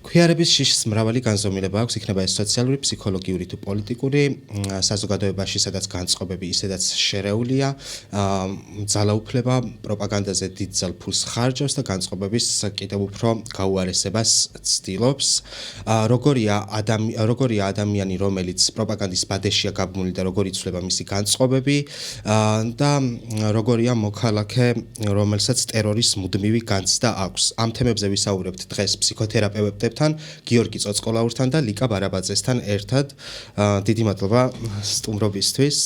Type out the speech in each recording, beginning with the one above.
Ქვიარების შიშს მრავალი განზომილება აქვს, იქნება ეს სოციალური, ფსიქოლოგიური თუ პოლიტიკური, საზოგადოებაში, სადაც განწყობები ისედაც შერეულია, ძალაუფლება, პროპაგანდაზე დიდ ძალფულს ხარჯავს და განწყობების კიდევ უფრო გაუარესებას ცდილობს. როგორია ადამიანი, რომელიც პროპაგანდის ბადეშია გაბმული და როგორ იცვლება მისი განწყობები და როგორია მოქალაქე, რომელსაც ტერორის მუდმივი განცდა აქვს. ამ თემებზე ვისაუბრებთ დღეს ფსიქოთერაპევტებთან, გიორგი წოწყოლაურთან და ლიკა ბარაბაძესთან ერთად. დიდი მადლობა სტუმრობისთვის.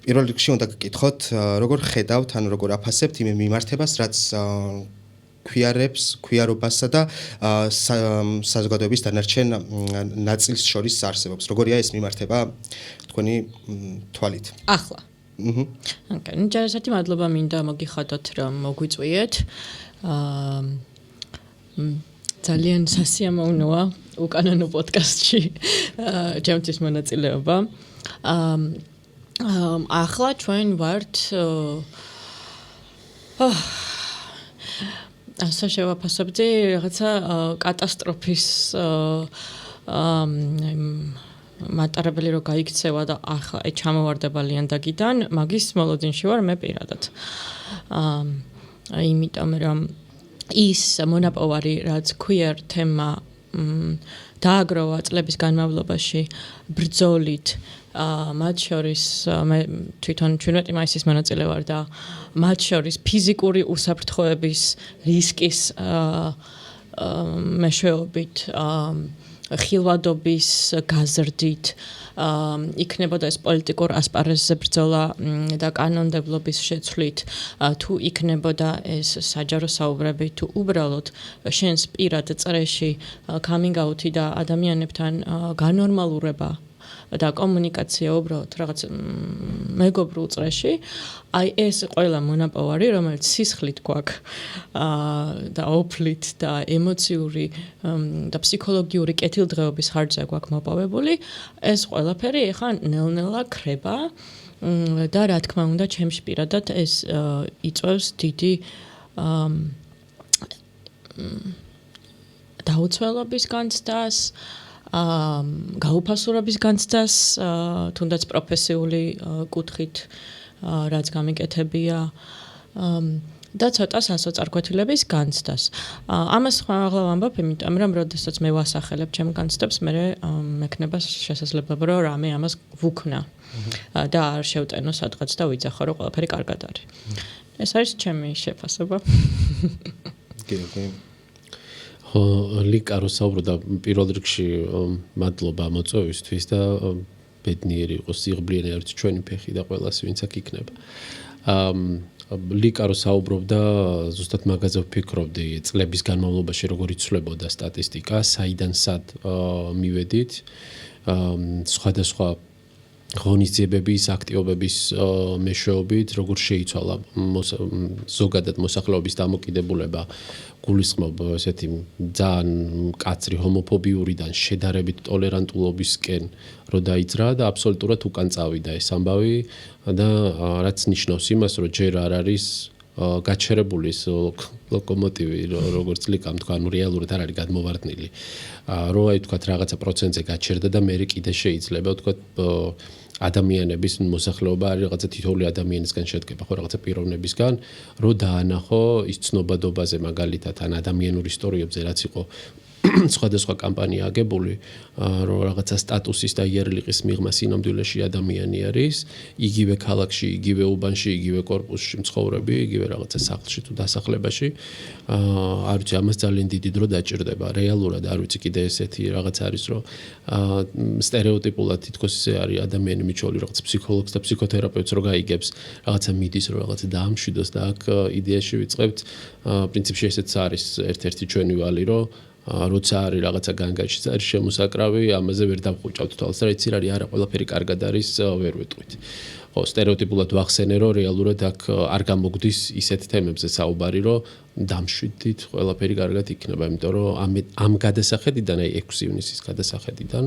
პირველ რიგში უნდა გკითხოთ, როგორ ხედავთ, ან როგორ აფასებთ იმ მიმართებას, რაც ქვიარობასა და საზოგადოების დანარჩენ ნაწილს შორის არსებობს. როგორია ეს მიმართება თქვენი თვალით? ახლა. ჯერჯერობით მადლობა მინდა მოგიხადოთ, რომ მოგვიწვიეთ. ძალიან სასიამოვნოა უკანონო პოდკასტში ჩემთვის მონაწილეობა. ახლა ჩვენ ვართ ასე შევაფასებდი რაღაცა კატასტროფის მატარებელი რო გაიქცევა და ახლა ჩამოვარდება ლიანდაგიდან, მაგის მოლოდინში ვარ მე პირადად. იმიტომ რომ ის მონაპოვარი, რაც queer თემა დააგროვა წლების განმავლობაში ბრძოლით, მათ შორის მე თვითონ 17 მაისის მონაწილე ვარ და მათ შორის ფიზიკური უსაფრთხოების რისკის მეშვეობით, ხილვადობის გაზრდით, იქნებოდა ეს პოლიტიკურ ასპარეზზე ბრძოლა და კანონმდებლობის შეცვლით, თუ იქნებოდა ეს საჯარო საუბრები, თუ უბრალოდ შენს პირად წრეში coming out-ი და ადამიანებთან განორმალურება და კომუნიკაცია უბრალოდ რაღაც მეგობრულ წრეში, აი ეს ყველა მონაპოვარი, რომელიც სისხლით გვაქვს და ოფლით და ემოციური და ფსიქოლოგიური კეთილდღეობის ხარჯზე გვაქვს მოპოვებული, ეს ყველაფერი ეხლა ნელ-ნელა ქრება და რა თქმა უნდა, ჩემში პირადად ეს იწვევს დიდი დაუცველობის განცდას, გაუფასურების განცდას, თუნდაც პროფესიული კუთხით, რაც გამიკეთებია და ცოტა სასოწარკვეთილების განცდას. ამას ახლა ვამბობ, იმიტომ რომ როდესაც მე ვასახელებ ჩემ განცდებს, მე მექნება შესაძლებლობა, რომ რამე ამას ვუქნა და არ შევტენო სადღაც და ვიძახო, რომ ყველაფერი კარგად არის. ეს არის ჩემი შეფასება. გიორგი ლიკა რო საუბრობდა პირველ რიგში მადლობა მოწვევისთვის და ბედნიერი იყოს სიღბლიანი არის ჩვენი ფეხი და ყველას ვინც აქ იქნება. ლიკა რო საუბრობდა ზუსტად მაგაზე ვფიქრობდი წლების განმავლობაში როგორ იცვლებოდა სტატისტიკა, საიდან სად მივედით, სხვადასხვა ღონისძიებების, აქტივობების მეშვეობით, როგორ შეიცვალა ზოგადად მოსახლეობის დამოკიდებულება, გულისხმობ ესეთი ძალიან მკაცრი ჰომოფობიურიდან შედარებით ტოლერანტულობისკენ რო დაიძრა და აბსოლუტურად უკან წავიდა ეს ამბავი და რაც ნიშნავს იმას, რომ ჯერ არ არის გაჩერებული ეს ლოკომოტივი, როგორც ლიკამ თქვა, ანუ რეალურად არ არის გადმოვარდნილი. რო აი თქვა რაღაცა პროცენტზე გაჩერდა და მე კიდე შეიძლება თქვა ადამიანების მოსახლეობა არის რაღაცა თითოეული ადამიანისგან შედგება, ხო რაღაცა პიროვნებისგან, რო დაანახო ის ცნობადობაზე მაგალითად ან ადამიანურ ისტორიებზე, რაც იყო სხვადასხვა კამპანია აგებული, რომ რაღაცა სტატუსის და იერლიყის მიღმა სინამდვილეში ადამიანი არის, იგივე ქალაქში, იგივე უბანში, იგივე კორპუსში მცხოვრები, იგივე რაღაცა სახლში თუ დასახლებაში, არ ვიცი, ამას ძალიან დიდი დრო დაჭირდება. რეალურად არ ვიცი კიდე ესეთი რაღაც არის, რომ სტერეოტიპულად თითქოს ისე არის ადამიანი მიჩვეული რაღაც ფსიქოლოგს და ფსიქოთერაპევტს რო გაიგებს, რაღაცა მიდის, რომ რაღაცა დაამშვიდოს და აქ იდეაში ვიწყებთ, პრინციპში ესეც არის ერთ-ერთი ჩვენი ვალი, რომ როცა არის რაღაცა განგაჩიც არის შემოსაკრავი, ამაზე ვერ დავხუჭავთ თვალს, რა იცი რა არის, არა ყველაფერი კარგად არის, ვერ ვეტყვით. ხო, სტერეოტიპულად ვახსენე, რომ რეალურად აქ არ გამოგვდის ისეთ თემებზე საუბარი, რომ დამშვიდით, ყველაფერი კარგად იქნება, იმიტომ რომ ამ გადასახედიდან, აი 6 ივნისის გადასახედიდან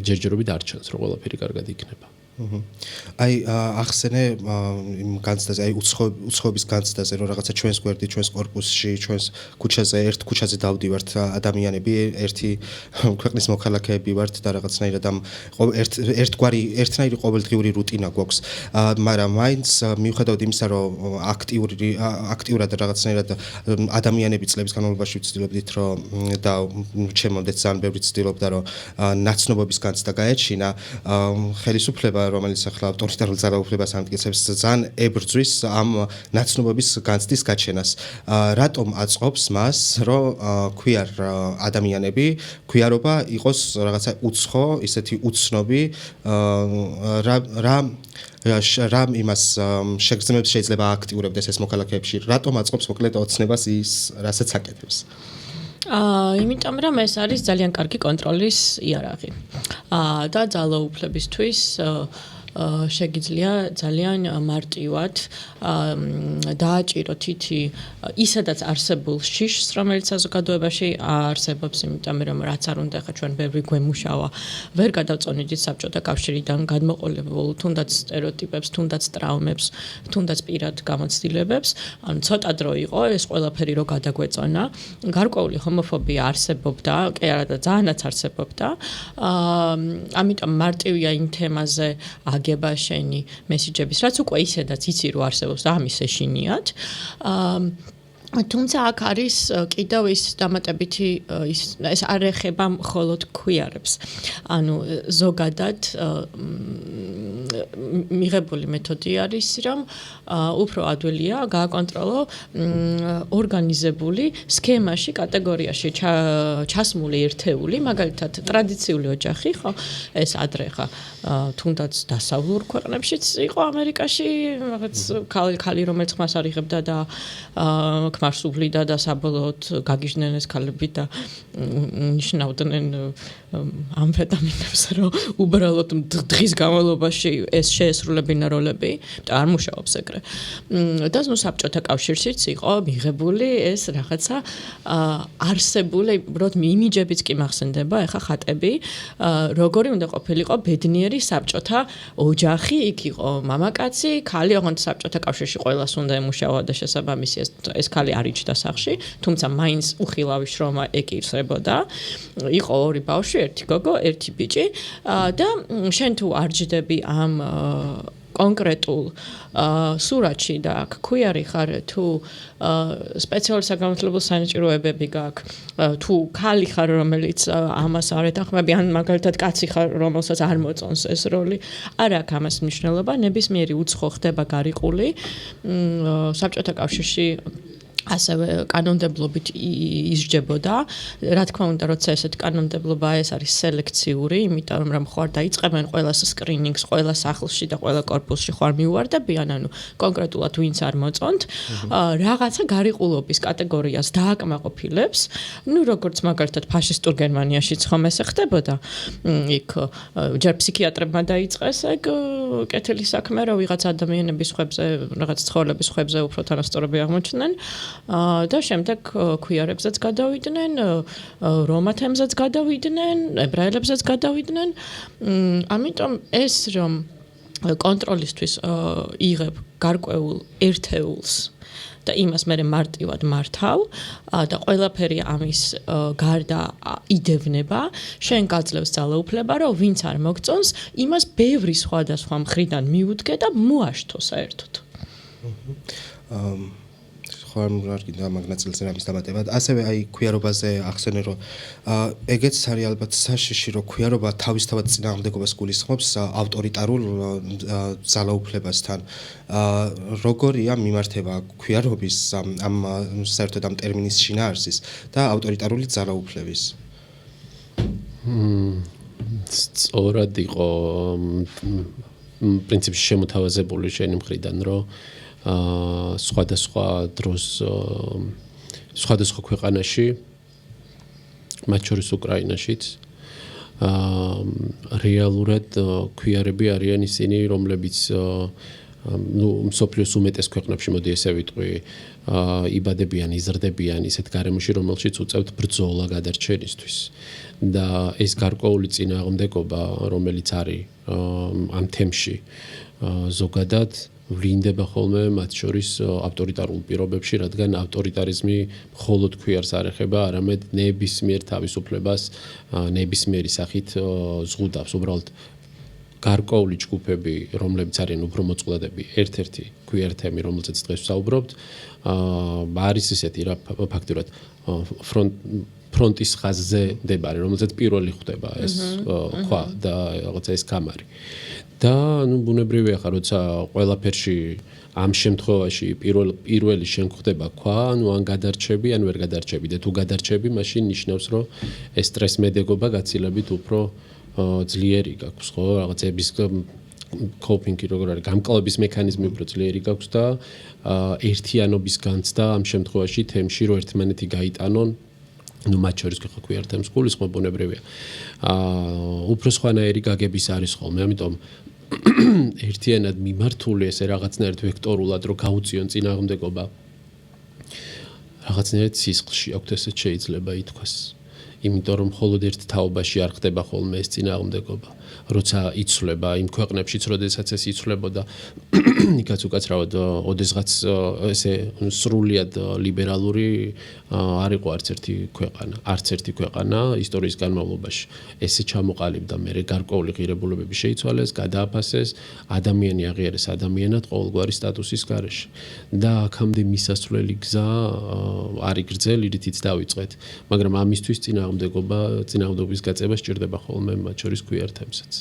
ჯერჯერობით არ ჩანს, რომ ყველაფერი კარგად იქნება. აი ახსენე იმ განცდაზე, აი უცხოების განცდაზე, რომ რაღაცა ჩვენს გვერდი, ჩვენს კორპუსში, ჩვენს ქუჩაზე, ერთ ქუჩაზე დავდივართ ადამიანები, ერთი ქვეყნის მოქალაქეები ვართ და რაღაცნაირად ამ ერთნაირი ყოველდღიური რუტინა გვაქვს. მაგრამ მაინც მიუხედავად იმისა, რომ აქტიურად რაღაცნაირად ადამიანები წლების განმავლობაში ვცდილობდით, რომ და ჩემამდეც ძალიან ბევრი ცდილობდა, რომ ნაცნობობის განცდა გაეჩინა, ხელისუფლება რომელიც ახლა ავტორიტარულ ძალაუფლებას ამტკიცებს ძალიან ებრძვის ამ ნაცნობობის განცდის გაჩენას. რატომ აწყობს მას, რომ ქვიარ ადამიანები, ქვიარობა იყოს რაღაცა უცხო, ისეთი უცნობი, რა იმას შეგრძნებს შეიძლება აქტიურებდეს ეს მოქალაქეებში, რატომ აწყობს მოკლედ ოცნებას ის, რასაც აკეთებს? იმიტომ რომ ეს არის ძალიან კარგი კონტროლის იარაღი. და ძალაუფლებისთვის შეგიძლია ძალიან მარტივად დააჭირო თითი ისედაც არსებულ შიშს, რომელიც საზოგადოებაში არსებობს, იმიტომ რომ რაც არ უნდა ხა ჩვენ ბევრი გვემუშავა, ვერ გადავწონიდით საბჭოთა კავშირიდან გადმოყოლებულ თუნდაც სტერეოტიპებს, თუნდაც ტრაუმებს, თუნდაც პირად გამოცდილებებს, ანუ ცოტა დრო იყო ეს ყველაფერი რო გადაგვეწონა, გარკვეული ჰომოფობია არსებობდა, კი არა და ძალიანაც არსებობდა. ამიტომ მარტივია იმ თემაზე აგება შენი მესიჯების, რაც უკვე ისედაც იცი რომ არსებობს და ამის ეშინიათ. თუმცა აქ არის კიდევ ის დამატებითი ეს არ ეხება მხოლოდ ქვიარებს. ანუ ზოგადად მიღებული მეთოდი არის, რომ უფრო ადვილია გააკონტროლო ორგანიზებული სქემაში, კატეგორიაში ჩასმული ერთეული, მაგალითად ტრადიციული ოჯახი, ხო, ეს ადრე ხა თუნდაც დასავლურ ქვეყნებშიც იყო ამერიკაში, რაღაც ქალი რომელიც ხმას არ იღებდა და ქმარს უვლიდა და საბოლოოდ გაგიჟდნენ ეს ქალები და ნიშნავდნენ ამფეტამინებს, რომ უბრალოდ დღის განმავლობაში ეს შეესრულებინა როლები და არ მუშაობს ეგრე. და ნუ საბჭოთა კავშირშიც იყო მიღებული ეს რაღაცა არსებული, უბრალოდ იმიჯებიც კი მახსენდება, ეხა ხატები, როგორი უნდა ყოფილიყო ბედნიერი საბჭოთა ოჯახი, იქ იყო მამაკაცი, ქალი, ოღონდ საბჭოთა კავშირში ყველას უნდა ემუშავა და შესაბამისი ეს ქალი არ იჯდა სახლში, თუმცა მაინც უხილავი შრომა ეკისრებოდა. იყო ორი ბავშვი, ერთი გოგო, ერთი ბიჭი და შენ თუ არ ჯდები ამ კონკრეტულ სურათში და აქ ქვიარი ხარ თუ სპეციალური საგანმანათლებლო საინჟინროებები გაქვს, თუ ქალი ხარ, რომელიც ამას არ ეთანხმები, ან მაგალითად კაცი ხარ, რომელსაც არ მოწონს ეს როლი, არ აქვს ამას მნიშვნელობა, ნებისმიერი უცხო ხდება გარიყული საბჭოთა კავშირში ასევე კანონმდებლობით ისჯებოდა. რა თქმა უნდა, როცა ესეთ კანონმდებლობა ეს არის სელექციური, იმიტომ რომ ხوار დაიწყებენ ყველას სკრინინგს, ყველა სახლში და ყველა კორპუსში ხوار მიუვარდებიან, ანუ კონკრეტულად ვინც არ მოწონთ, რაღაცა გარიყულობის კატეგორიას დააკმაყოფილებს, ну როგორც მაგალითად ფაშისტურ გერმანიაშიც ხომ ესე ხდებოდა. იქ ჯერ ფსიქიატრებმა დაიწყეს ეგ კეთილი საქმე, რომ ვიღაც ადამიანების ხვებზე, რაღაც ცხოველების ხვებზე უფრო თანასწორები აღმოჩნდნენ. და შემდეგ ქვიარებსაც გადავიდნენ, რომა თემსაც გადავიდნენ, ებრაელებსაც გადავიდნენ. ამიტომ ეს რომ კონტროლისთვის იღებ გარკვეულ ერთეულს და იმას მე მარტივად მართავ და ყველაფერი ამის გარდა იდევნება, შენ გაძლევს ძალაუფლება, რომ ვინც არ მოგწონს, იმას ბევრი სხვადასხვა მხრიდან მიუდგე და მოაშთო საერთოდ. ხარ კიდე მაგნაწილზე რამის დამატებად. ასევე აი ქვიარობაზე ახსენე, რომ ეგეც არის ალბათ საშიში, რომ ქვიარობა თავისთავად წინააღმდეგობას გულისხმობს ავტორიტარულ ძალაუფლებასთან. როგორია მიმართება ქვიარობის ამ საერთოდ ამ ტერმინის შინაარსის და ავტორიტარული ძალაუფლების? სწორად იყო პრინციპში შემოთავაზებული შენი მხრიდან, რომ სხვადასხვა დროს სხვადასხვა ქვეყანაში, მათ შორის უკრაინაშიც, რეალურად ქვიარები არიან ისინი, რომლებიც მსოფლიოს უმეტეს ქვეყნებში, მოდი ესე ვიტყვი, იბადებიან, იზრდებიან ისეთ გარემოში, რომელშიც უწევთ ბრძოლა გადარჩენისთვის. და ეს გარკვეული წინააღმდეგობა, რომელიც არის ამ თემში, ზოგადად ვლინდება ხოლმე მათ შორის ავტორიტარულ პირობებში, რადგან ავტორიტარიზმი მხოლოდ ქვიარს არ ეხება, არამედ ნებისმიერ თავისუფლებას ნებისმიერი სახით ზღუდავს. უბრალოდ გარკვეული ჯგუფები, რომლებიც არიან უფრო მოწყვლადები, ერთ-ერთი queer თემი, რომელზეც დღეს ვსაუბრობთ, არის ისეთი რა ფაქტურად ფრონტის ხაზზე მდებარე, რომელზეც პირველი ხვდება ეს ხვა და რაღაცა ეს კამარი. და ბუნებრივია ხარ, როცა ყველაფერში ამ შემთხვევაში პირველი შენ ხვდება ქვა, ან გადარჩები, ან ვერ გადარჩები და თუ გადარჩები, მაშინ ნიშნავს, რომ ეს სტრესმედეგობა გაცილებით უფრო ძლიერი გაქვს, ხო? რაღაცების coping-ი როგორ არის, გამკლავების მექანიზმი უფრო ძლიერი გაქვს და ერთიანობის განცდა ამ შემთხვევაში თემში, რომ ერთმანეთი გაიტანონ, მათ შორის ხო queer თემს გულისხმობ, ბუნებრივია. უფრო სხვანაირი გაგების არის ხოლმე, ამიტომ ერთიანად მიმართული ესე რაღაცნაირად ვექტორულად რომ გაუწიონ წინააღმდეგობა რაღაცნაირად სისხლში აქვთ ესე შეიძლება ითქვას. იმიტომ რომ მხოლოდ ერთ თაობაში არ ხდება ხოლმე ეს წინააღმდეგობა. როცა იცვლება იმ ქვეყნებშიც, როდესაც ეს იცვლებოდა, იქაც უკაცრავად, ოდესღაც ესე სრულიად ლიბერალური არ იყო არც ერთი ქვეყანა ისტორიის განმავლობაში. ესე ჩამოყალიბდა, მე გარკვეული ღირებულებები შეიცვალეს, გადააფასეს, ადამიანი აღიარეს ადამიანად ყოველგვარი სტატუსის გარეშე. და აქამდე მისასვლელი გზა არის გრძელი, რითიც დავიწყეთ, მაგრამ ამისთვის წინააღმდეგობის გაწევა სჭირდება ხოლმე მათ შორის queer თემსაც.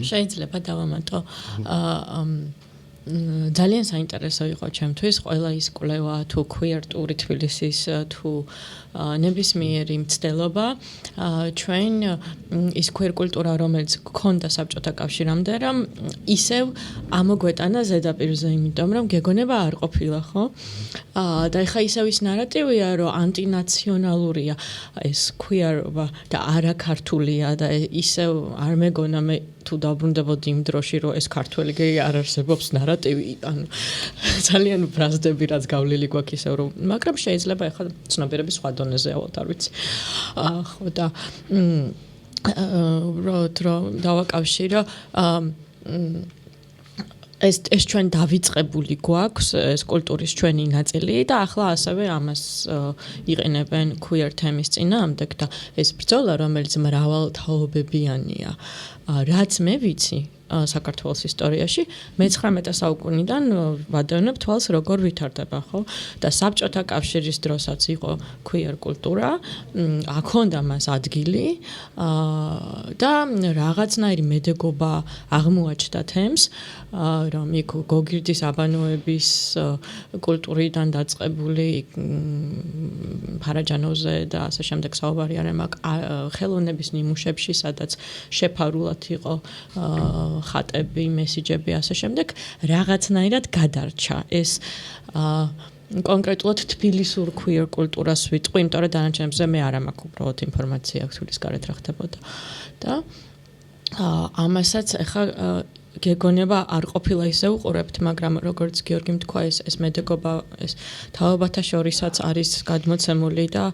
შეიძლება დავამატო. ძალიან საინტერესო იყო ჩემთვის ყველა ის კვლევა თუ queer ტური თბილისის თუ ნებისმიერი მცდელობა ჩვენ ის queer კულტურა რომელიც გქონდა საბჭოთა კავშირამდე რომ ისევ ამოგვეტანა ზედაპირზე იმიტომ რომ გეგონება არ ყოფილა ხო და ეხა ისევ ის ნარატივია რომ ანტინაციონალურია ეს queer-ობა და არაქართულია და ისევ არ მეგონა მე თუ დაბრუნდებოდი იმ დროში რომ ეს ქართველი გეი არ არსებობს ნარატივი ანუ ძალიან ბრაზდები რაც გავლილი გვაქვს ისევ რომ მაგრამ შეიძლება ეხლა ცნობიერების სხვა დონეზე ავალთ არ ვიცი ხო და რომ დავაკავშირო ეს ჩვენ დავიწყებული გვაქვს ეს კულტურის ჩვენი ნაწილი და ახლა ასევე ამას იყენებენ queer თემის წინააღმდეგ და ეს ბრძოლა რომელიც მრავალთაობებიანია რაც მე ვიცი საქართველოს ისტორიაში მე-19 საუკუნიდან ვადევნებ თვალს როგორ ვითარდება ხო და საბჭოთა კავშირის დროსაც იყო queer კულტურა აქონდა მას ადგილი და რაღაცნაირი მედეგობა აღმოაჩნდა თემს რომ იქ გოგირდის აბანოების კულტურიდან დაწყებული ფარაჯანოზე და ასე შემდეგ საუბარი არის მაგ ხელოვნების ნიმუშებში სადაც შეფარულად იყო ხატები, მესიჯები ასე შემდეგ რაღაცნაირად გადარჩა ეს კონკრეტულად თბილისურ queer კულტურას ვიტყვი, იმიტომ რომ დანარჩენებზე მე არ მაქვს უბრალოდ ინფორმაცია თბილის გარეთ რა ხდებოდა და ამასაც ახლა გეგონება არ ყოფილა ისე უყურებთ, მაგრამ როგორც გიორგიმ თქვა ეს მედეგობა ეს თაობათა შორისაც არის გადმოცემული და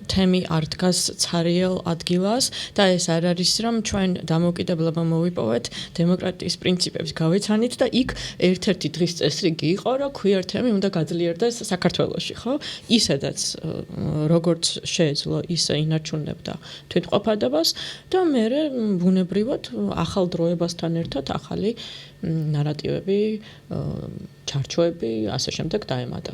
თემი არ დგას ცარიელ ადგილას და ეს არ არის რომ ჩვენ დამოუკიდებლობა მოვიპოვეთ დემოკრატიის პრინციპებს გავეცანით და იქ ერთ-ერთი დღის წესრიგი იყო რომ queer თემი უნდა გაძლიერდეს საქართველოში ხო ისედაც როგორც შეეძლო ისე ინარჩუნებდა თვითყოფადობას და მე ბუნებრივად ახალ დროებასთან ერთად ახალი ნარატივები ჩარჩოები ასე შემდეგ დაემატა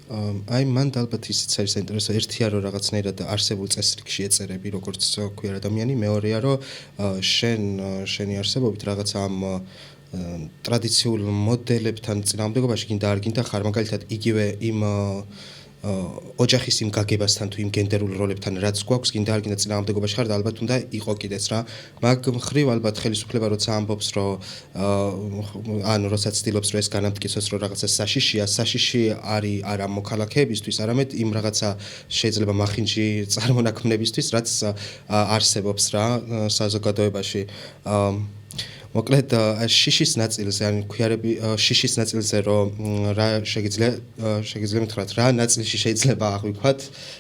აი მან ალბათ ისიც არის საინტერესო ერთია რომ რაღაცნაირად არსებულ წესრიგში ეწერები როგორც queer ადამიანი მეორეა რომ შენი არსებობით რაღაც ამ ტრადიციულ მოდელებთან წინააღმდეგობაში გინდა არ გინდა ხარ მაგალითად იგივე იმ ოჯახის იმ გაგებასთან თუ იმ გენდერულ როლებთან რაც გვაქვს გინდა არ გინდა წინააღმდეგობაში ხარ და ალბათ უნდა იყო კიდეც რა მაგ მხრივ ალბათ ხელისუფლება როცა ამბობს რომ ანუ როცა ცდილობს რომ ეს განამტკიცოს რომ რაღაცა საშიში არის არა მოქალაქეებისთვის არამედ იმ რაღაცა შეიძლება მახინჯი წარმონაქმნებისთვის რაც არსებობს რა საზოგადოებაში მოკლედ შიშის ნაწილზე, ან ქვიარები შიშის ნაწილზე რომ რა შეგიძლია მითხრათ, რა ნაწილში შეიძლება აღვიქვათ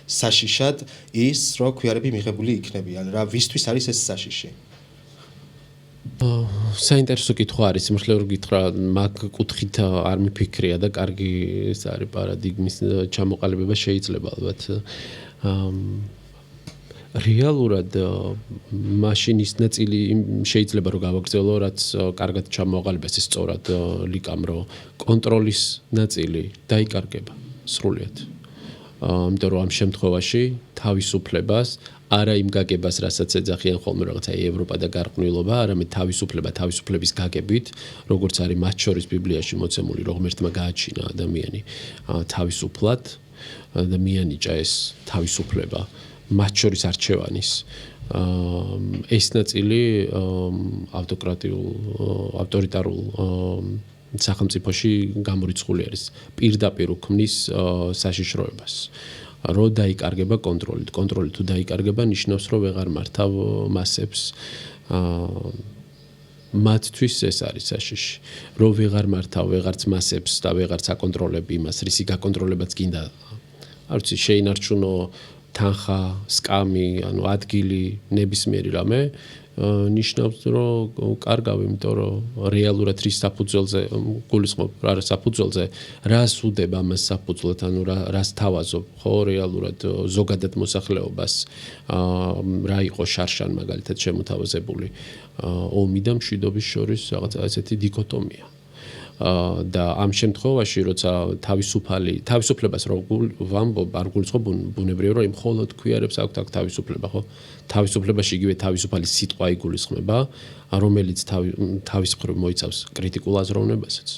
საშიშად ის, რომ ქვიარები მიღებული იქნებიან, რა ვისთვის არის ეს საშიში? საინტერესო კითხვა არის, სიმართლე გითხრა, მაგ კუთხით არ მიფიქრია და კარგი ეს არის პარადიგმის ჩამოყალიბება შეიძლება ალბათ. რეალურად მაშინ ის ნაწილი შეიძლება რომ გავაგრძელო, რაც კარგად ჩამოაყალიბეს ის სწორად ლიკამ, რომ კონტროლის ნაწილი დაიკარგება სრულიად. იმიტომ რომ ამ შემთხვევაში თავისუფლებას არა იმ გაგებას, რასაც ეძახიან ხოლმე რაღაცა ევროპა და გარყვნილობა, არამედ თავისუფლების გაგებით, როგორც არის მათ შორის ბიბლიაში მოცემული, რომ ღმერთმა გააჩინა ადამიანი თავისუფლად და მიანიჭა ეს თავისუფლება მათ შორის არჩევანის. ეს ნაწილი ავტორიტარულ სახელმწიფოში გამორიცხული არის. პირდაპირ უქმნის საშიშროებას. რო დაიკარგება კონტროლით. კონტროლით თუ დაიკარგება ნიშნავს, რომ ვეღარ მართავ მასებს. მათთვის ეს არის საშიში. რო ვეღარ მართავ ვეღარც მასებს და ვეღარც აკონტროლებ იმას, რისი გაკონტროლებაც გინდა. არ ვიცი, შეინარჩუნო თანხა, სკამი, ანუ ადგილი, ნებისმიერი რამე, ნიშნავს, რომ კარგავ, იმიტომ რომ რეალურად რის საფუძველზე გულისხმობ, რა საფუძველზე, რას უდებ ამას საფუძვლად, ანუ რას თავაზობ, ხო, რეალურად ზოგადად მოსახლეობას, რა იყო შარშან მაგალითად შემოთავაზებული, ომი და მშვიდობის შორის რაღაც ასეთი დიქოტომია. და ამ შემთხვევაში, როცა თავისუფლებას რო ვამბობ, არ გულისხმობ ბუნებრივია, რომ მხოლოდ ქვიარებს აქვთ აქ თავისუფლება, ხო? თავისუფლებაში იგივე თავისუფალი სიტყვა იგულისხმება, რომელიც თავის მხრივ მოიცავს კრიტიკულ აზროვნებასაც.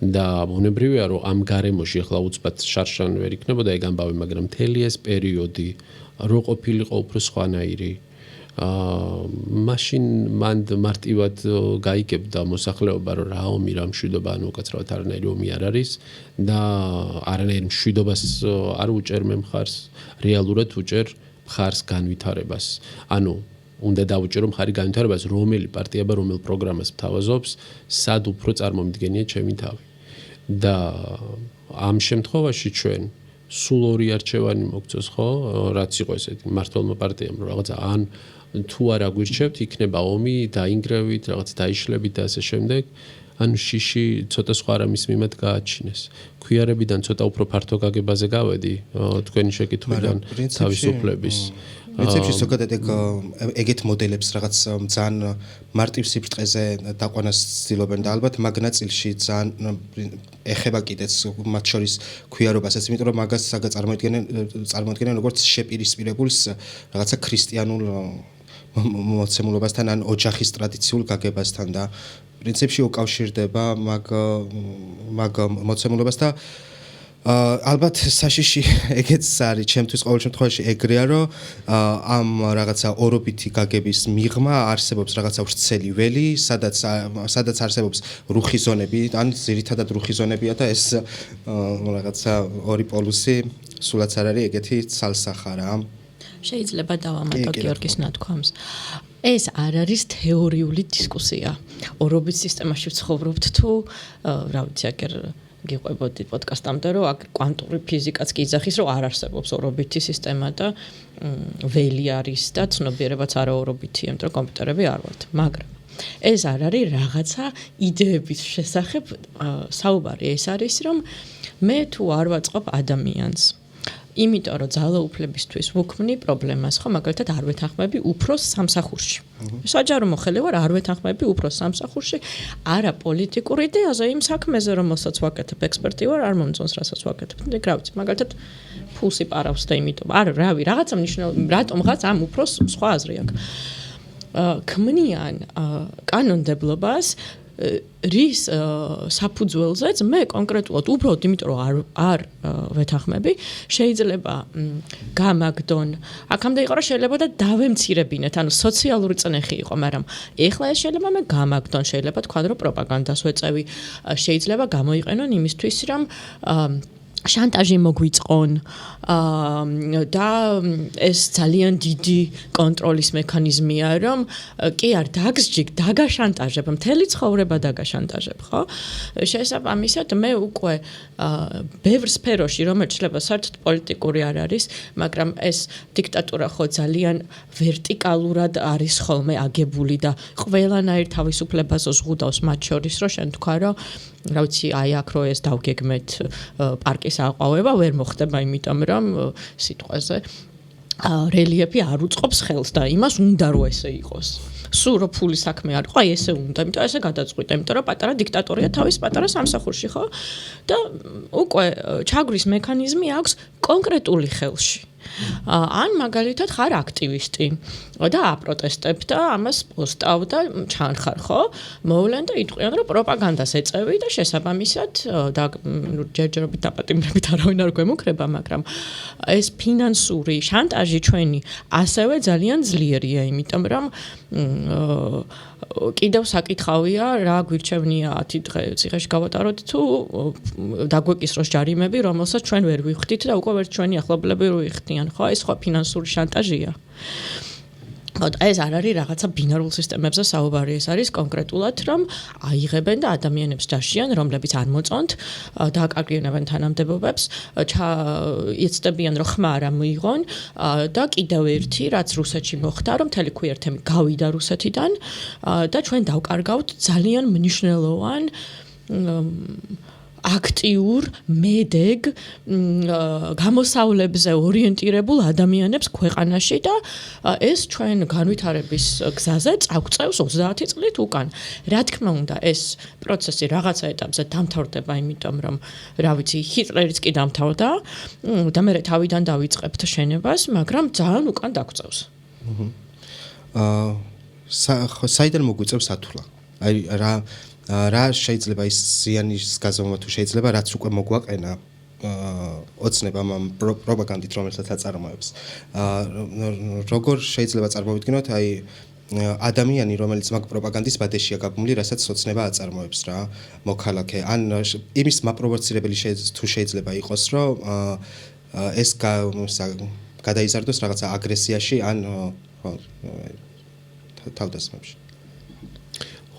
და ბუნებრივია, რომ ამ გარემოში ახლა უცბად შარშან ვერ იქნებოდა ეგ ამბავი, მაგრამ მთელი ეს პერიოდი რო ყოფილიყო უფრო სხვანაირი, მაშინ მან მარტივად გაიგებდა მოსახლეობა, რომ რა ომი, რა მშვიდობა, ანუ უკაცრავად არანაირი ომი არ არის და არანაირ მშვიდობას არ უჭერ მე მხარს, რეალურად უჭერ მხარს განვითარებას. ანუ უნდა დავუჭერო მხარი განვითარებას, რომელი პარტია, რომელ პროგრამას მთავაზობს, სად უფრო წარმომიდგენია ჩემი თავი. და ამ შემთხვევაში ჩვენ სულ ორი არჩევანი მოგწოს, ხო, რაც იყო ესეთი მმართველმა პარტიამ, რომ რაღაცა ან თუ არ აგვირჩევთ, იქნება ომი, დაინგრევით, რაღაც დაიშლებით და ასე შემდეგ. ანუ შიში ცოტა სხვა რამის მიმართ გააჩინეს. ქვიარებიდან ცოტა უფრო ფართო გაგებაზე გავედი, თქვენი შეკითხვიდან თავისუფლების. პრინციპში ზოგადად ეგეთ მოდელებს რაღაც ძალიან მარტივ სიფრთხეზე დაყვანას ცდილობენ და ალბათ მაგ ნაწილში ძალიან ეხება კიდეც მათ შორის ქვიარობასაც, იმიტომ რომ მაგას წარმოადგენენ როგორც შეპირისპირებულს რაღაცა ქრისტიანულ მოცემულობასთან ან ოჯახის ტრადიციულ გაგებასთან და პრინციპში უკავშირდება მაგ მოცემულობას და ალბათ საშიში ეგეც არის ჩემთვის ყოველ შემთხვევაში ეგრეა რომ ამ რაღაცა ორობითი გაგების მიღმა არსებობს რაღაცა ვრცელი ველი, სადაც არსებობს რუხი ზონები, ან ძირითადად რუხი ზონებია და ეს რაღაცა ორი პოლუსი სულაც არ არის ეგეთი ცალსახა რა. შეიძლება დავამატო გიორგის ნათქვამს. ეს არ არის თეორიული დისკუსია. ორობით სისტემაში ვცხოვრობთ თუ რა ვიცი, აგერ გიყვებოდი პოდკასტამდე, რომ აქ კვანტური ფიზიკაც კი იძახის, რომ არ არსებობს ორობითი სისტემა და ველი არის და ცნობიერებაც არაორობითია, იმიტომ რომ კომპიუტერები არ ვართ. მაგრამ ეს არ არის რაღაცა იდეების შესახებ საუბარი. ეს არის, რომ მე თუ არ ვაწყობ ადამიანს, იმიტომ რომ ძალაუფლებისთვის ვუქმნი პრობლემას, ხო, მაგალითად არ ვეთანხმები უფროს სამსახურში. საჯარო მოხელე ვარ, არ ვეთანხმები უფროს სამსახურში, არა პოლიტიკურ იდეაზე, იმ საქმეზე, რომელსაც ვაკეთებ, ექსპერტი ვარ, არ მომწონს, რასაც ვაკეთებ. რა ვიცი, მაგალითად ფულს იპარავს და იმიტომ, რავი, რაღაცა მნიშვნელოვანი, რატომღაც ამ უფროს სხვა აზრი აქვს. ქმნიან კანონმდებლობას რის საფუძველზეც მე კონკრეტულად უბრალოდ იმიტომ რომ არ ვეთანხმები, შეიძლება გამაგდონ. აქამდე იყო რომ შეიძლება და დავემცირებინეთ, ანუ სოციალური წნეხი იყო, მაგრამ ეხლა ეს შეიძლება მე გამაგდონ, შეიძლება თქვა რომ პროპაგანდას ვეწევი, შეიძლება გამოიყენონ იმისთვის, რომ შანტაჟი მოგვიწყონ და ეს ძალიან დიდი კონტროლის მექანიზმია, რომ კი არ დაგსჯიგ, დაგაშანტაჟებ, მთელი ცხოვრება დაგაშანტაჟებ, ხო? შესაბამისად, მე უკვე ბევრ სფეროში, რომელიც შეიძლება საერთოდ პოლიტიკური არ არის, მაგრამ ეს დიქტატურა ხო ძალიან ვერტიკალურად არის ხოლმე აგებული და ყველანაირ თავისუფლებას ზღუდავს მათ შორის, რომ შენ თქვა, რომ რა ვიცი, აი აქ რო ეს დავგეგმეთ პარკის აყვავება ვერ მოხდება, იმიტომ რომ სიტყვაზე რელიეფი არ უწყობს ხელს და იმას უნდა რომ ესე იყოს. სულ რო ფული საქმე არ ყო, აი ესე უნდა, იმიტომ ესე გადაწყვიტა, იმიტომ რომ პატარა დიქტატორია თავის პატარა სამსახურში, ხო? და უკვე ჩაგვრის მექანიზმი აქვს კონკრეტული ხელში. ან მაგალითად ხარ აქტივისტი და აპროტესტებ და ამას პოსტავ და ჩანხარ, ხო? მოვლენ და იტყვიან, რომ პროპაგანდას ეწევი და შესაბამისად და ჯერჯერობით დაპატიმრებით არავინ არ გვემუქრება, მაგრამ ეს ფინანსური შანტაჟი ჩვენი ასევე ძალიან ძლიერია, იმიტომ რომ კიდევ საკითხავია, რა გვირჩევნია 10 დღე ციხეში გავატაროთ თუ დაგვეკისროს ჯარიმები, რომელსაც ჩვენ ვერ ვიხდით და უკვე ვერ ჩვენი ახლობლები რო იხდიან, ხო? ეს ხო ფინანსური შანტაჟია. ეს არ არის რაღაცა ბინარულ სისტემებზე საუბარი, ეს არის კონკრეტულად, რომ აიღებენ და ადამიანებს დაშიან, რომლებიც არ მოწონთ, დააკარგინებენ თანამდებობებს, იცდებიან, რომ ხმა არ ამოიღონ და კიდევ ერთი, რაც რუსეთში მოხდა, რომ მთელი ქუიერთემი გავიდა რუსეთიდან და ჩვენ დავკარგავთ ძალიან მნიშვნელოვან აქტიურ, მედეგ, გამოსავლებზე ორიენტირებულ ადამიანებს ქვეყანაში და ეს ჩვენ განვითარების გზაზე წაგვწევს 30 წლით უკან. რა თქმა უნდა, ეს პროცესი რაღაცა ეტაპზე დამთავრდება, იმიტომ რომ, რა ვიცი, ჰიტლერიც კი დამთავრდა და მე თავიდან დავიწყებთ შენებას, მაგრამ ძალიან უკან დაგვწევს. საიდან მოგვიწევს ათვლა? აი რა შეიძლება ის ზიანის გაზომვა თუ შეიძლება რაც უკვე მოგვაყენა ოცნებამ ამ პროპაგანდით რომელსაც აწარმოებს. როგორ შეიძლება წარმოვიდგინოთ აი ადამიანი რომელიც მაგ პროპაგანდის ბადეშია გაბმული, რასაც ოცნება აწარმოებს რა, მოქალაქე, ან იმის მაპროვოცირებელი თუ შეიძლება იყოს, რომ ეს გადაიზარდოს რაღაცა აგრესიაში ან თავდასხმებში.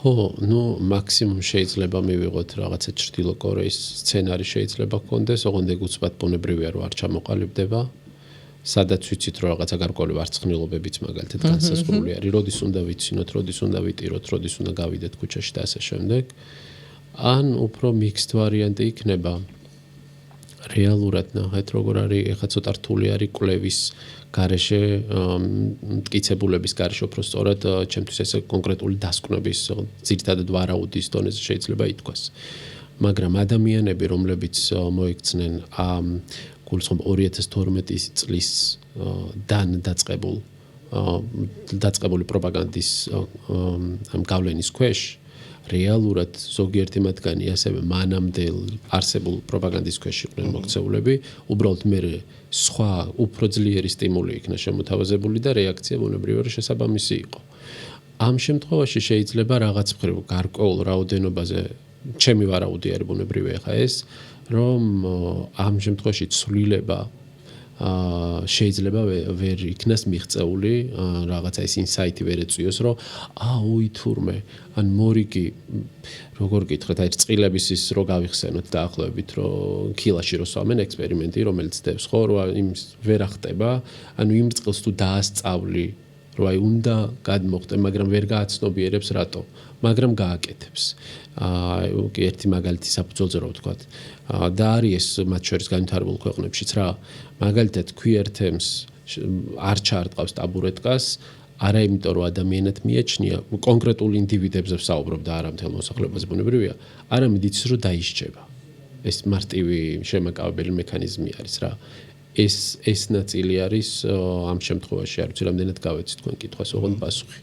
მაქსიმუმ შეიძლება მივიღოთ რაღაცა ჩრდილო კორეის სცენარი შეიძლება გქონდეს, ოღონდ ეგ უცბად ბუნებრივია რომ არ ჩამოყალიბდება. სადაც ვიცით რომ რაღაცა გარკვეული ვარცხნილობებიც მაგალითად განსაზღვრული არის, როდის უნდა ვიცინოთ, როდის უნდა ვიტიროთ, როდის უნდა გავიდეთ ქუჩაში და ასე შემდეგ. ან უფრო მიქსდ ვარიანტი იქნება. რეალურად ნახეთ როგორ არის, ეხლა ცოტა რთული არის კვლევის გარეშე, მტკიცებულების გარეშე უფრო სწორად, ჩემთვის ესე კონკრეტული დასკვნების ძირითადად ვარაუდის დონეზე შეიძლება ითქვას. მაგრამ ადამიანები, რომლებიც მოიქცნენ ამ გულისხმობ 2012 წლის დაწყებული პროპაგანდის ამ გავლენის ქვეშ, რეალურად ზოგიერთი მათგანი ასევე მანამდე არსებულ პროპაგანდის ქვეშ იყვნენ მოქცეულები, უბრალოდ მე სხვა უფრო ძლიერი სტიმული იქნა შემოთავაზებული და რეაქცია ბუნებრივია შესაბამისი იყო. ამ შემთხვევაში შეიძლება რაღაც მხრივ გარკვეულ რაოდენობაზე ჩემი ვარაუდი არის ბუნებრივია ხა ეს, რომ ამ შემთხვევაში ცვლილება შეიძლება ვერ იქნას მიღწეული, რაღაცა ის ინსაიტი ვერ ეწვიოს, რომ თურმე, ან მორიგი, როგორ გითხრათ, აი წყილების ის რო გავიხსენოთ დაახლოებით, რომ ქილაში რო სვამენ ექსპერიმენტი, რომელიც დევს, ხო, რომ იმის ვერ ახტება, ანუ იმ წყილს თუ დაასწავლი, რომ აი უნდა გადმოხტე, მაგრამ ვერ გააცნობიერებს რატო, მაგრამ გააკეთებს. კი ერთი მაგალითი საფუძველზე რო ვთქვათ. და არის ეს მათ შორის განვითარებულ ქვეყნებშიც რა, მაგალითად ქუიერთემს არ ჩაარტყავს ტაბურეტკას, არა იმიტომ რომ ადამიანად მიაჩნია, კონკრეტულ ინდივიდებზე ვსაუბრობ და არა მთელ მოსახლეობაზე ბუნებრივია, არამედ იცის რომ დაისჯება. ეს მარტივი შემაკავებელი მექანიზმი არის რა. ეს ნაწილი არის ამ შემთხვევაში, არ ვიცი რამდენად გავეცით თქვენ კითხვას, ოღონდ პასუხი.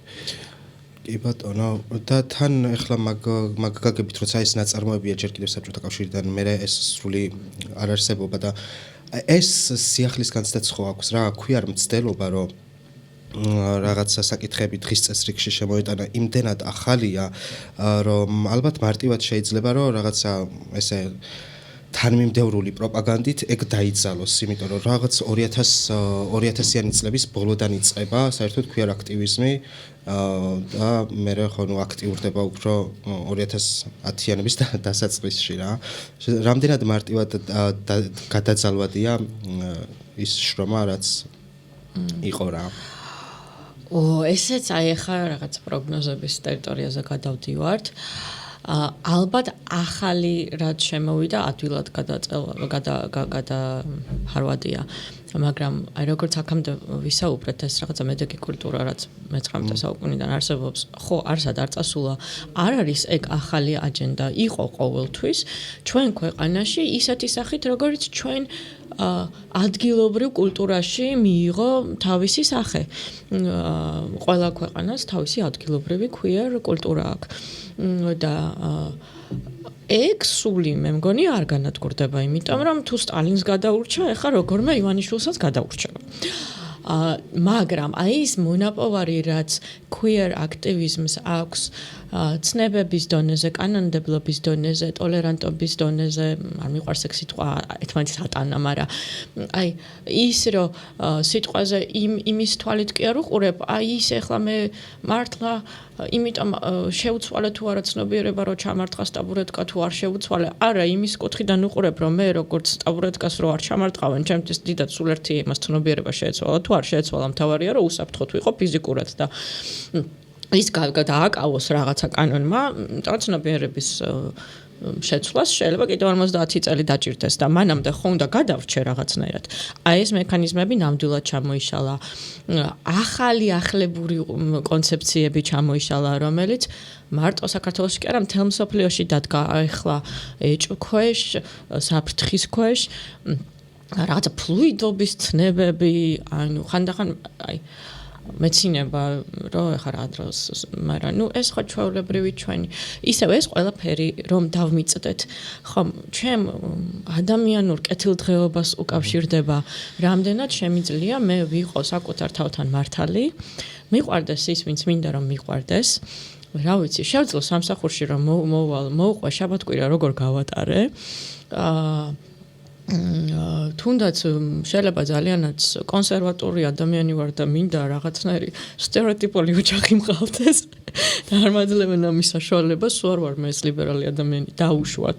კი ბატონო, და თან ახლა მაგ გაგებით როცა ეს ნაწარმოებია ჯერ კიდევ საბჭოთა კავშირიდან, მე ეს სრული არ არსებობა და ეს სიახლის განცდაც ხო აქვს რა, აქვე არ მცდელობა რომ რაღაცა საკითხები დღის წესრიგში შემოეტანა იმდენად ახალია, რომ ალბათ მარტივად შეიძლება რომ რაღაცა ესე თანმიმდევრული პროპაგანდით ეგ დაიძალოს, იმიტომ რომ რაღაც 2000-იანი წლების ბოლოდან იწყება საერთოდ queer აქტივიზმი და მე ხონუ აქტიურდება უფრო 2010-იანების დასაწყისში რა. რამდენად მარტივად გადაძალვადია ის შრომა, რაც იყო რა. ესეც აი ახლა რაღაც პროგნოზების ტერიტორიაზე გადავდივართ. ალბათ ახალი რაც შემოვიდა ადვილად გადაჰარვადია, მაგრამ აი როგორც აქამდე ვისაუბრეთ, ეს რაღაცა მედეგი კულტურა რაც მე-19 საუკუნიდან არსებობს, ხო, არსად არ წასულა, არ არის ეგ ახალი აჯენდა, იყო ყოველთვის ჩვენ ქვეყანაში ისეთი სახით, როგორც ჩვენ ადგილობრივ კულტურაში მიიღო თავისი სახე. ყველა ქვეყანას თავისი ადგილობრივი queer კულტურა აქვს. და ეგ სული მე მგონი არ განადგურდება, იმიტომ რომ თუ სტალინს გადაურჩა, ეხლა როგორმე ივანიშვილსაც გადაურჩება. მაგრამ აი ის მონაპოვარი რაც queer აქტივიზმს აქვს ცნებების დონეზე, კანონმდებლობის დონეზე, ტოლერანტობის დონეზე, არ მიყვარს ეგ სიტყვა, ერთმანეთს ატანა, მაგრამ აი ის რომ სიტყვაზე იმის თვალით კი არ უყურებ, აი ის ეხლა მე მართლა იმიტომ შეუცვალე თუ არა ცნობიერება რომ ჩამარტყა სტაბურეტკა თუ არ შეუცვალე, არა იმის კუთხიდან უყურებ რომ მე როგორც სტაბურეტკას რო არ ჩამარტყავენ, ჩემთვის დიდად სულ ერთი იმას ცნობიერება შეეცვალა თუ არ შეეცვალა, მთავარია რომ უსაფრთხოდ ვიყო ფიზიკურად და ის დააკავოს რაღაცა კანონმა, ცნობიერების შეცვლას შეიძლება კიდევ 50 წელი დაჭირდეს და მანამდე ხო უნდა გადავრჩე რაღაცნაირად. აი ეს მექანიზმები ნამდვილად ჩამოიშალა. ახალი ახლებური კონცეფციები ჩამოიშალა, რომელიც მარტო საქართველოში კი არა, მთელ მსოფლიოში დადგა ახლა ეჭვქვეშ, საფრთხის ქვეშ, რაღაცა ფლუიდობის ცნებები, ანუ ხანდახან აი მეცინება რომ ეხლა რა დროს, მაგრამ ეს ხო ჩვეულებრივი ჩვენი. ისევ ეს ყველაფერი რომ დავმიწდეთ, ხომ ჩემ ადამიანურ კეთილდღეობას უკავშირდება, რამდენად შემიძლია მე ვიყო საკუთარ თავთან მართალი, მიყვარდეს ის, ვინც მინდა რომ მიყვარდეს. რა ვიცი, შევძლო სამსახურში რომ მოვყვე შაბათკვირა როგორ გავატარე. თუნდაც შეიძლება ძალიანაც კონსერვატორი ადამიანი ვარ და მინდა რაღაცნაირი სტერეოტიპული ოჯახი მყავდეს და არ მაძლევენ ამის საშუალებას, სულ არ ვარ მე ეს ლიბერალი ადამიანი დაუშვათ.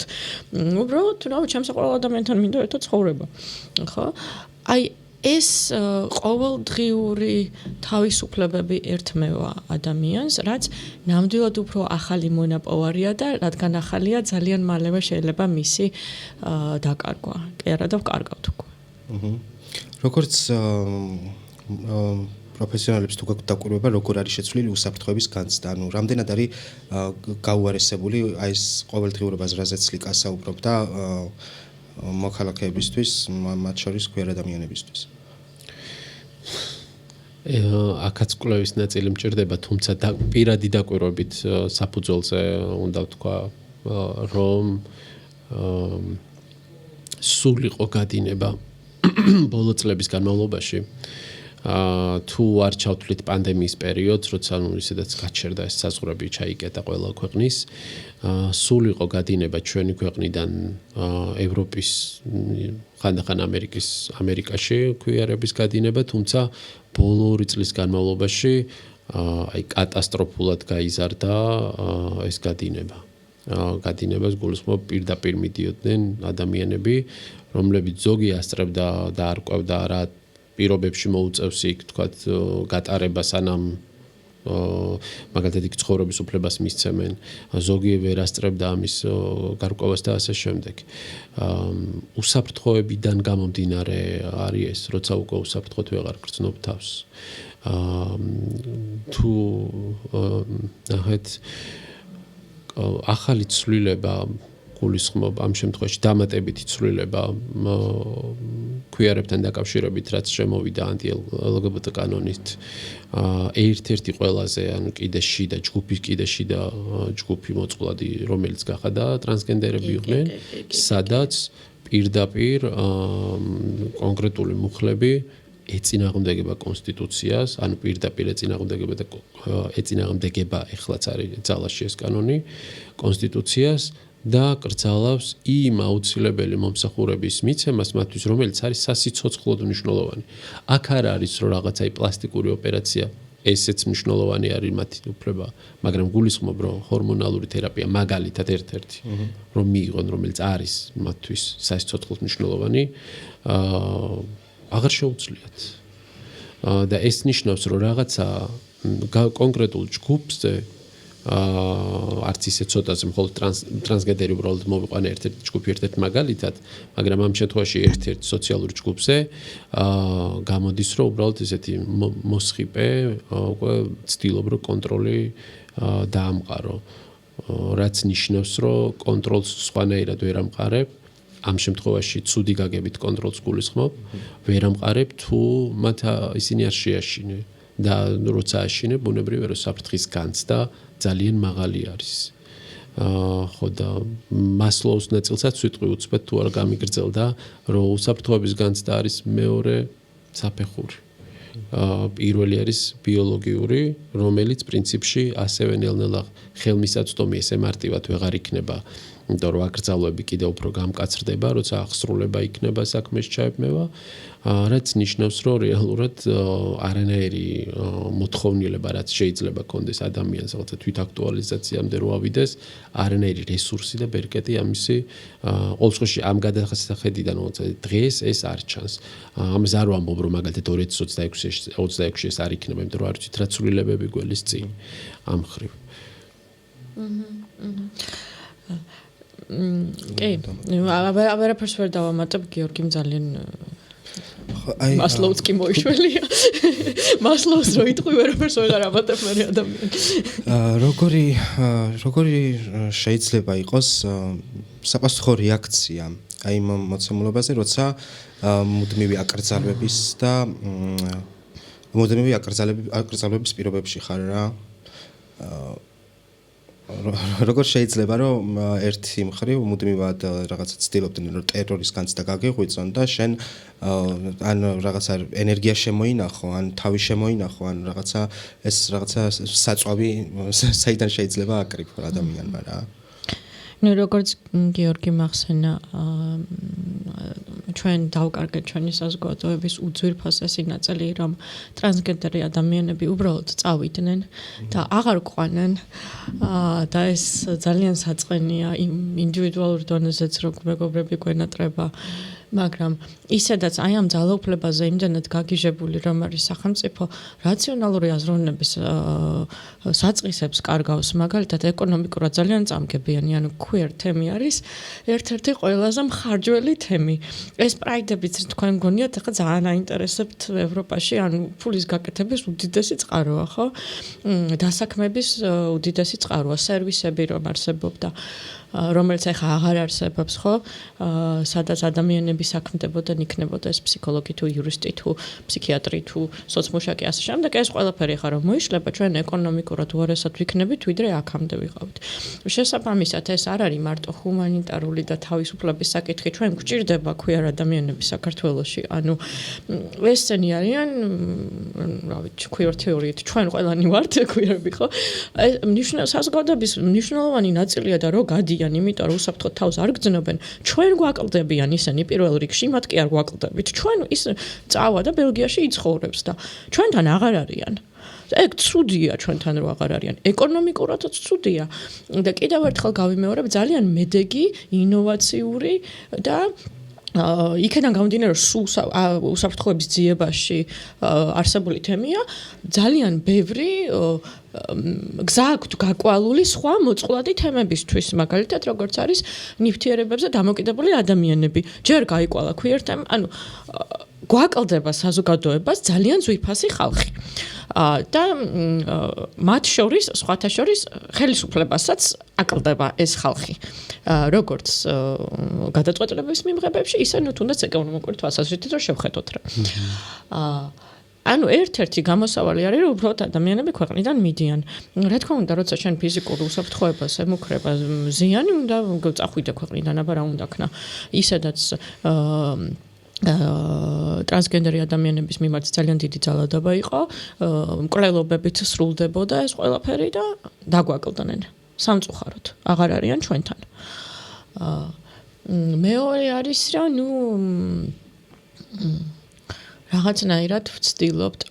უბრალოდ რა ჩემს ყველა ადამიანთან მინდა ერთად ცხოვრება. ხო? აი ეს ყოველდღიური თავისუფლებები ერთმევა ადამიანს, რაც ნამდვილად უფრო ახალი მონაპოვარია და რადგან ახალია, ძალიან მალევე შეიძლება მისი დაკარგვა. კი არა და ვკარგავთ უკვე. როგორც პროფესიონალებს თუ გაქვთ დაკვირვება, როგორ არის შეცვლილი უსაფრთხოების განცდა, ანუ რამდენად არის გაუარესებული აი ეს ყოველდღიურობას, რაზეც ლიკა საუბრობდა მოქალაქეებისთვის, მათ შორის queer ადამიანებისთვის. აქაც კვლევის ნაწილი მჭირდება, თუმცა პირადი დაკვირვებით საფუძველზე უნდა ვთქვა, რომ სულ იყო გადინება ბოლო წლების განმავლობაში. თუ არ ჩავთვლით პანდემიის პერიოდს, როცა ისედაც გაჩერდა ეს საზღვრები, ჩაიკეტა ყველა ქვეყნის, სულ იყო გადინება ჩვენი ქვეყნიდან ევროპის, ხანდახან ამერიკაში queer-ების გადინება, თუმცა ბოლო 2 წლის განმავლობაში აი კატასტროფულად გაიზარდა ეს გადინება. გადინებას გულისხმობ პირდაპირ მიდიოდნენ ადამიანები, რომლებიც ზოგი ასწრებდა და არ ყვევდა რა პირობებში მოუწევს იქ თქვათ გატარებას ანამ მაგალითად იქ ცხოვრების უფლებას მისცემენ, ზოგი ვერ ასწრებდა ამის გარკვევას და ასე შემდეგ. უსაფრთხოებიდან გამომდინარე არის ეს, როცა უკვე უსაფრთხოდ ვეღარ გრძნობ თავს. თუ ნახეთ ახალი ცვლილება გულისხმობ ამ შემთხვევაში დამატებითი ცვლილება queer-ებთან დაკავშირებით, რაც შემოვიდა ანტი-LGBT კანონით, ერთ-ერთი ყველაზე, ანუ კიდე შიდა ჯგუფი მოწყვლადი, რომელიც გახადა ტრანსგენდერები იყვნენ, სადაც პირდაპირ კონკრეტული მუხლები ეწინააღმდეგება კონსტიტუციას, ანუ პირდაპირ ეწინააღმდეგება ეხლაც არის ძალაში ეს კანონი, კონსტიტუციას და კრძალავს იმ აუცილებელი მომსახურების მიცემას მათთვის, რომელიც არის სასიცოცხლოდ მნიშვნელოვანი. აქ არ არის რომ რაღაცა პლასტიკური ოპერაცია ესეც მნიშვნელოვანი არის მათი უფლება, მაგრამ გულისხმობ რომ ჰორმონალური თერაპია მაგალითად ერთ-ერთი რომ მიიღონ, რომელიც არის მათთვის სასიცოცხლოდ მნიშვნელოვანი, აღარ შეუძლიათ. და ეს ნიშნავს რომ რაღაცა კონკრეტულ ჯგუფზე არც ისე ცოტაზე მხოლოდ ტრანსგენდერი უბრალოდ მოვიყვანე ერთ-ერთი ჯგუფი ერთ-ერთ მაგალითად, მაგრამ ამ შემთხვევაში ერთ-ერთ სოციალურ ჯგუფზე გამოდის რომ უბრალოდ ესეთი მოსხიპე უკვე ცდილობ რომ კონტროლი დაამყარო, რაც ნიშნავს რომ კონტროლს სხვანაირად ვერ ამყარებ. ამ შემთხვევაში ცუდი გაგებით კონტროლს გულისხმობ, ვერ ამყარებ თუ მათ ისინი არ შეაშინე და როცა აშინე ბუნებრივია რომ საფრთხის განცდა ძალიან მაღალი არის. ხო და მასლოუს ნაწილსაც ვიტყვი უცბად თუ არ გამიგრძელდა რომ უსაფრთხოების განცდა არის მეორე საფეხური. პირველი არის ბიოლოგიური, რომელიც პრინციპში ასევე ნელ-ნელა ხელმისაწვდომი ესე მარტივად ვეღარ იქნება. იმიტომ რომ აკრძალვები კიდევ უფრო გამკაცრდება, როცა აღსრულება იქნება საქმეს ჩაებმევა, რაც ნიშნავს, რომ რეალურად არანაირი მოთხოვნილება, რაც შეიძლება კონდეს ადამიანს, რაღაცა თვითაქტუალიზაციამდე რო ავიდეს, არანაირი რესურსი და ბერკეტი ამისი ყოველ შემთხვევაში ამ გადასახედიდან დღეს ეს არ ჩანს. ამას არ ვამბობ, რომ მაგალითად 2026-ში ეს არ იქნება, იმიტომ რომ არ ვიცით რა ცვლილებები გველის წინ ამ ხრივ. კი, აღარაფერს ვერ დავამატებ, გიორგიმ ძალიან მასლოუს კი მოიშველია. მასლოუს რო იტყვი, ვერაფერს ვეღარ ამატებ მე ადამიანს. როგორი შეიძლება იყოს საპასუხო რეაქცია აი იმ მოცემულობაზე, როცა მუდმივი აკრძალვების და მუდმივი აკრძალვების პირობებში ხარ რა? როგორ შეიძლება რომ ერთი მხრივ მუდმივად რაღაცა ცდილობდნენ რომ ტერორის განცდა გაგიღვიძონ და შენ ან რაღაცა ენერგია შემოინახო, ან თავი შემოინახო, ან რაღაცა ეს რაღაცა საწვავი საიდან შეიძლება აკრიფო ადამიანმა რა. ნუ როგორც გიორგი მახსენა, ჩვენ დავკარგეთ ჩვენი საზოგადოების უძვირფასესი ნაწილი, რომ ტრანსგენდერი ადამიანები უბრალოდ წავიდნენ და აღარ ყვანენ და ეს ძალიან საწყენია იმ ინდივიდუალურ დონეზეც, რომ მეგობრები გვენატრება, მაგრამ ისედაც აი ამ ძალაუფლებაზე იმდენად გაგიჟებული რომ არის სახელმწიფო რაციონალური აზროვნების საწყისებს კარგავს, მაგალითად ეკონომიკურად ძალიან წამგებიანი, ანუ queer თემი არის ერთ-ერთი ყველაზე მხარჯველი თემი. ეს პრაიდებიც თქვენ გონიათ, ახლა ძალიან აინტერესებთ ევროპაში, ანუ ფულის გაკეთების უდიდესი წყაროა, ხო? დასაქმების უდიდესი წყაროა, სერვისები რომ არსებობდა, რომელიც ახლა აღარ არსებობს, ხო? სადაც ადამიანები საქმდებოდნენ, იქნებოდა ეს ფსიქოლოგი თუ იურისტი თუ ფსიქიატრი თუ სოციმუშაკი ასე შემდეგ, ეს ყველაფერი ხარ რომ მოიშლება, ჩვენ ეკონომიკურად უარესად ვიქნებით, ვიდრე აქამდე ვიყავით. შესაბამისად, ეს არ არის მარტო ჰუმანიტარული და თავისუფლების საკითხი, ჩვენ გვჭირდება queer ადამიანები საქართველოში, ანუ ესენი არიან, რა ვიცი, queer თეორიით, ჩვენ ყველანი ვართ queer-ები, ხო? საზოგადოების მნიშვნელოვანი ნაწილია და რო გადიან, იმიტომ რომ უსაფრთხოდ თავს არ გძნობენ, ჩვენ გვაკლდებიან ისინი პირველ რიგში, მათ კი არ გვაკლდებით. ჩვენ ის წავა და ბელგიაში იცხოვრებს და ჩვენთან აღარ არიან. ეგ ცუდია ჩვენთან რო აღარ არიან. ეკონომიკურადაც ცუდია. და კიდევ ერთხელ გავიმეორებ, ძალიან მედეგი, ინოვაციური და იქიდან გამომდინარე რომ უსაფრთხოების ძიებაში არსებული თემია, ძალიან ბევრი გზა აქვთ გაკვალული სხვა მოწყვლადი თემებისთვის, მაგალითად როგორც არის ნივთიერებებზე დამოკიდებული ადამიანები. ჯერ გაიკვალა queer თემა, ანუ გვაკლდება საზოგადოებას ძალიან ძვირფასი ხალხი. და მათ შორის, სხვათა შორის ხელისუფლებასაც აკლდება ეს ხალხი. როგორც გადაწყვეტილების მიმღებებში, ისე ნუ თუნდაც ეკონომიკური თვალსაზრისით რომ შევხედოთ რა. ანუ ერთ-ერთი გამოსავალი არის, რომ უბრალოდ ადამიანები ქვეყნიდან მიდიან. რა თქმა უნდა, როცა შენ ფიზიკურ უსაფრთხოებას ემუქრება ზიანი, უნდა წახვიდე ქვეყნიდან, აბა რა უნდა ქნა. ისედაც ტრანსგენდერი ადამიანების მიმართ ძალიან დიდი ძალადობა იყო, მკვლელობებით სრულდებოდა ეს ყველაფერი და დაგვაკლდნენ სამწუხაროდ. აღარ არიან ჩვენთან. მეორე არის რა რაღაცნაირად ვცდილობთ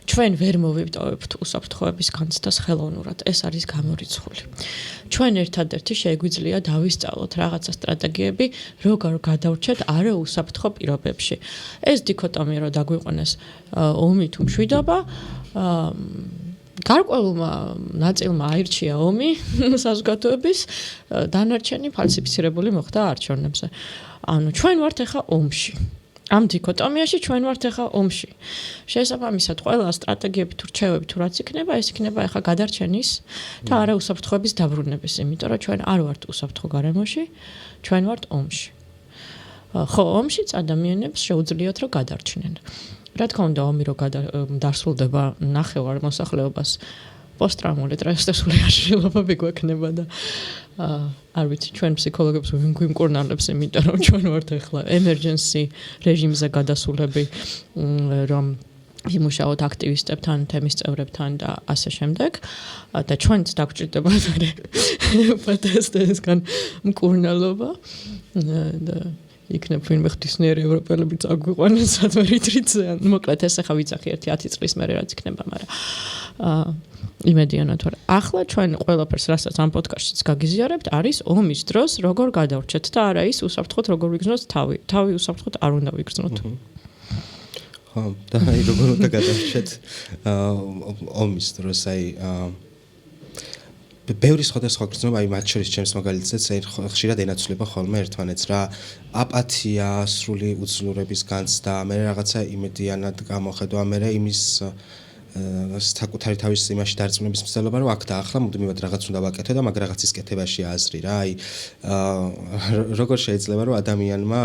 ჩვენ ვერ მოვიტოვებთ უსაფრთხოების განცდას ხელოვნურად. ეს არის გამორიცხული. ჩვენ ერთადერთი შეგვიძლია დავისწავლოთ რაღაცა სტრატეგიები, როგორ გადავრჩეთ არაუსაფრთხო პირობებში. ეს დიქოტომია რო დაგვიყვანეს ომი თუ მშვიდობა, გარკვეულმა ნაწილმა აირჩია ომი საზოგადოების, დანარჩენი ფალსიფიცირებული მოხდა არჩევნებზე. ანუ ჩვენ ვართ ახლა ომში. ამ დიქოტომიაში ჩვენ ვართ ახლა ომში. შესაბამისად, ყველა სტრატეგიები თუ რჩევები თუ რაც იქნება, ეს იქნება ახლა გადარჩენის და არაუსაფრთხოების დაბრუნების, იმიტომ რომ ჩვენ არ ვართ უსაფრთხო გარემოში, ჩვენ ვართ ომში. ხო, ომშიც ადამიანებს შეუძლიათ რომ გადარჩნენ. რა თქმა უნდა, ომი რო დასრულდება ნახევარ მოსახლეობას პოსტტრაუმული სტრესული აშლილობები გვექნება და არ ვიცი, ჩვენ ფსიქოლოგებს გვიმკურნალებს, იმიტომ რომ ჩვენ ვართ ახლა emergency რეჟიმზე გადასულები, რომ ვიმუშაოთ აქტივისტებთან, თემის წევრებთან და ასე შემდეგ. და ჩვენც დაგვჭირდება პროტესტებისგან მკურნალობა და იქნებ ვინმე ღვთისმიერი ევროპელები წაგვიყვანეს სადმე რიტრიტზე. მოკლედ ეს ახლა ვიცახი 1-10 წლის მერე რაც იქნება, მაგრამ იმედიანად ვარ. ახლა ჩვენ ყველაფერს, რასაც ამ პოდკასტშიც გაგიზიარებთ, არის ომის დროს როგორ გადავრჩეთ და არა ის უსაფრთხოდ როგორ ვიგრძნოთ თავი. თავი უსაფრთხოდ არ უნდა ვიგრძნოთ. ხო, და როგორ უნდა გადავრჩეთ ომის დროს, ბევრი სხვადასხვა გრძნობა, მათ შორის ჩემს მაგალითზეც ხშირად ენაცვლება ხოლმე ერთმანეთს რა, აპათია, სრული უძლურების განცდა, მე რაღაცა იმედიანად გამოხედვა, მე იმის საკუთარი თავის იმაში დარწმუნების მცდელობა, რომ აქ და ახლა მუდმივად რაღაც უნდა ვაკეთო და მაგ რაღაცის კეთებაში აზრი რა, როგორ შეიძლება რომ ადამიანმა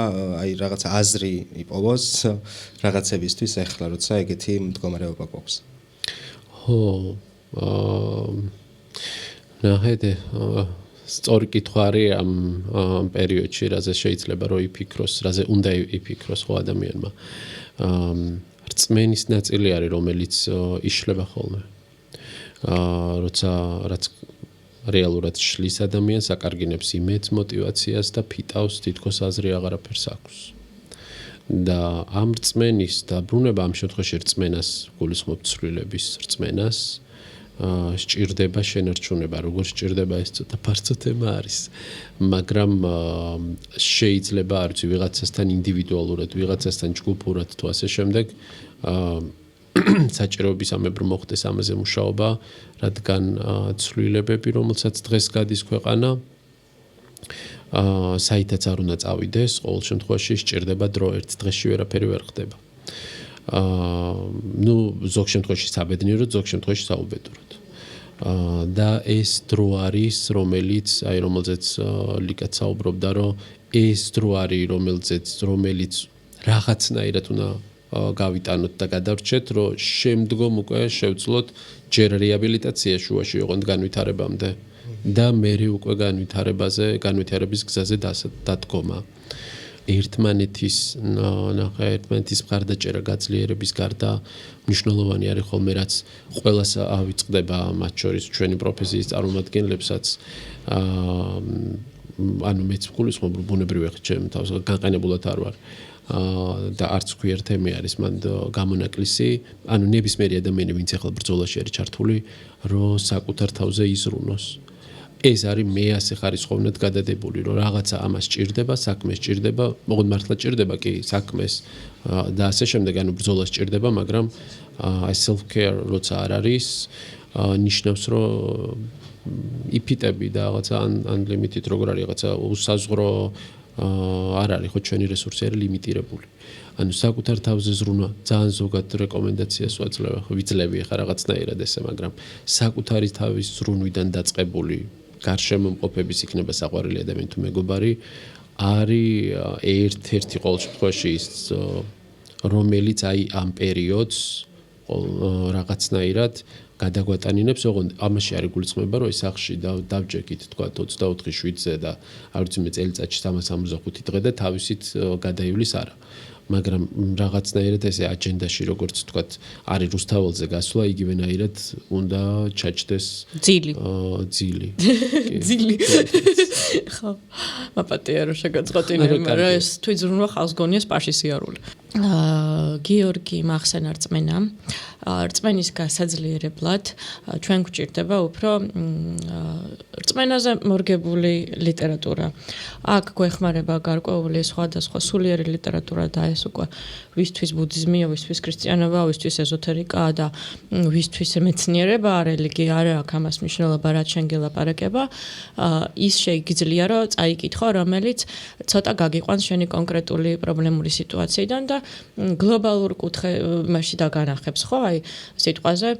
რაღაცა აზრი იპოვოს რაღაცებისთვის ახლა, როცა ეგეთი მდგომარეობა გვაქვს. ხო, ნახედე, სწორი კითხვა არის ამ პერიოდში, რაზე შეიძლება რომ იფიქროს, რაზე უნდა იფიქროს ხო ადამიანმა. რწმენის ნაწილი არის, რომელიც იშლება ხოლმე. როცა რაც რეალურად შლის ადამიანს, აკარგინებს იმედს, мотиваციას და ფიტავს თითქოს აზრი აღარაფერს აქვს. და ამ რწმენის დაბრუნება ამ შემთხვევაში რწმენას გულისხმობ ცვლილების რწმენას სჭირდება შენარჩუნება, როგორ სჭირდება ეს ცოტა ფარცო თემა არის, მაგრამ შეიძლება არ ვიცი ვიღაცასთან ინდივიდუალურად, ვიღაცასთან ჯგუფურად თუ ასე შემდეგ საჭიროებისამებრ მოხდეს ამაზე მუშაობა, რადგან ცვლილებები, რომელსაც დღეს გადის ქვეყანა, საითაც არ უნდა წავიდეს, ყოველ შემთხვევაში სჭირდება დრო, ერთ დღეში ვერაფერი ვერ ხდება. ну, ზოგ შემთხვევაში საბედნიეროდ, ზოგ შემთხვევაში საუბედუროდ. და ეს დრო არის, რომელზეც ლიკაც საუბრობდა, რომ ეს დრო არის, რომელიც რაღაცნაირად უნდა გავიტანოთ და გადავრჩეთ, რომ შემდგომ უკვე შევძლოთ ჯერ რეაბილიტაცია შუაში ოღონდ განვითარებამდე და მერე უკვე განვითარების გზაზე დადგომა. ერთმანეთის მხარდაჭერა გაძლიერების გარდა მნიშვნელოვანი არის ხოლმე რაც ყველას ავიწყდება მათ შორის ჩვენი პროფესიის წარმომადგენლებსაც ანუ მეც გულისხმობ ბუნებრივი ჩემ თავს განყენებულად არ ვარ და არც ქვიერ თემი არის მან გამონაკლისი ანუ ნებისმიერი ადამიანი ვინც ახლა ბრძოლაში არის ჩართული რომ საკუთარ თავზე იზრუნოს ეს არის მე ასე ხარისხოვნად გადადებული რომ რაღაცა ამას ჭირდება, საქმეს ჭირდება, მოღონდ მართლა ჭირდება კი საქმეს და ასე შემდეგ, ანუ ბრძოლას ჭირდება, მაგრამ აი self care როცა არ არის, ნიშნავს რომ იფიტები და რაღაცა unlimited როგორ არის რაღაცა უსაზღვრო არ არის ხო ჩვენი რესურსი არის ლიმიტირებული. ანუ საკუთარ თავზე ზრუნვა ძალიან ზოგად რეკომენდაციას ვიძლევი ხა რაღაცნაირად ესე, მაგრამ საკუთარი თავის ზრუნვიდან დაწყებული გარშემო მყოფების იქნება საყვარელი ადამიანი თუ მეგობარი არის ერთ-ერთი ყოველ შემთხვევაში ის რომელიც აი ამ პერიოდს რაღაცნაირად გადაგვატანინებს, ოღონდ ამაში არ იგულისხმება, რომ ეს სახში დავჯექით თქვა 24/7-ზე და არ ვიცი მე წელიწადში 365 დღე და თავისით გადაივლის არა. მაგრამ რაღაცნაირად ესე აჯენდაში როგორც ვთქვათ არის რუსთაველზე გასვლა იგივენაირად უნდა ჩაჭდეს ძილი ხო მაპატია რომ შეგაწყვეტინე მაგრამ ეს თვითზრუნვა ხალხს გონიას პაში სიარული გიორგი მახსენა რწმენის გასაძლიერებლად ჩვენ გვჭირდება უფრო რწმენაზე მორგებული ლიტერატურა აქ გვეხმარება გარკვეული სხვადასხვა სულიერი ლიტერატურა და ეს უკვე ვისთვის ბუდიზმია, ვისთვის ქრისტიანობა, ვისთვის ეზოთერიკაა და ვისთვის მეცნიერება, რელიგია არა აქვს ამას მნიშვნელობა რაც შენ გელაპარაკება ის შეიგიძლია რომ წაიკითხო რომელიც ცოტა გაგიყვანს შენი კონკრეტული პრობლემური სიტუაციიდან და გლობალურ კუთხემაში დაგანახებს ხო აი სიტყვაზე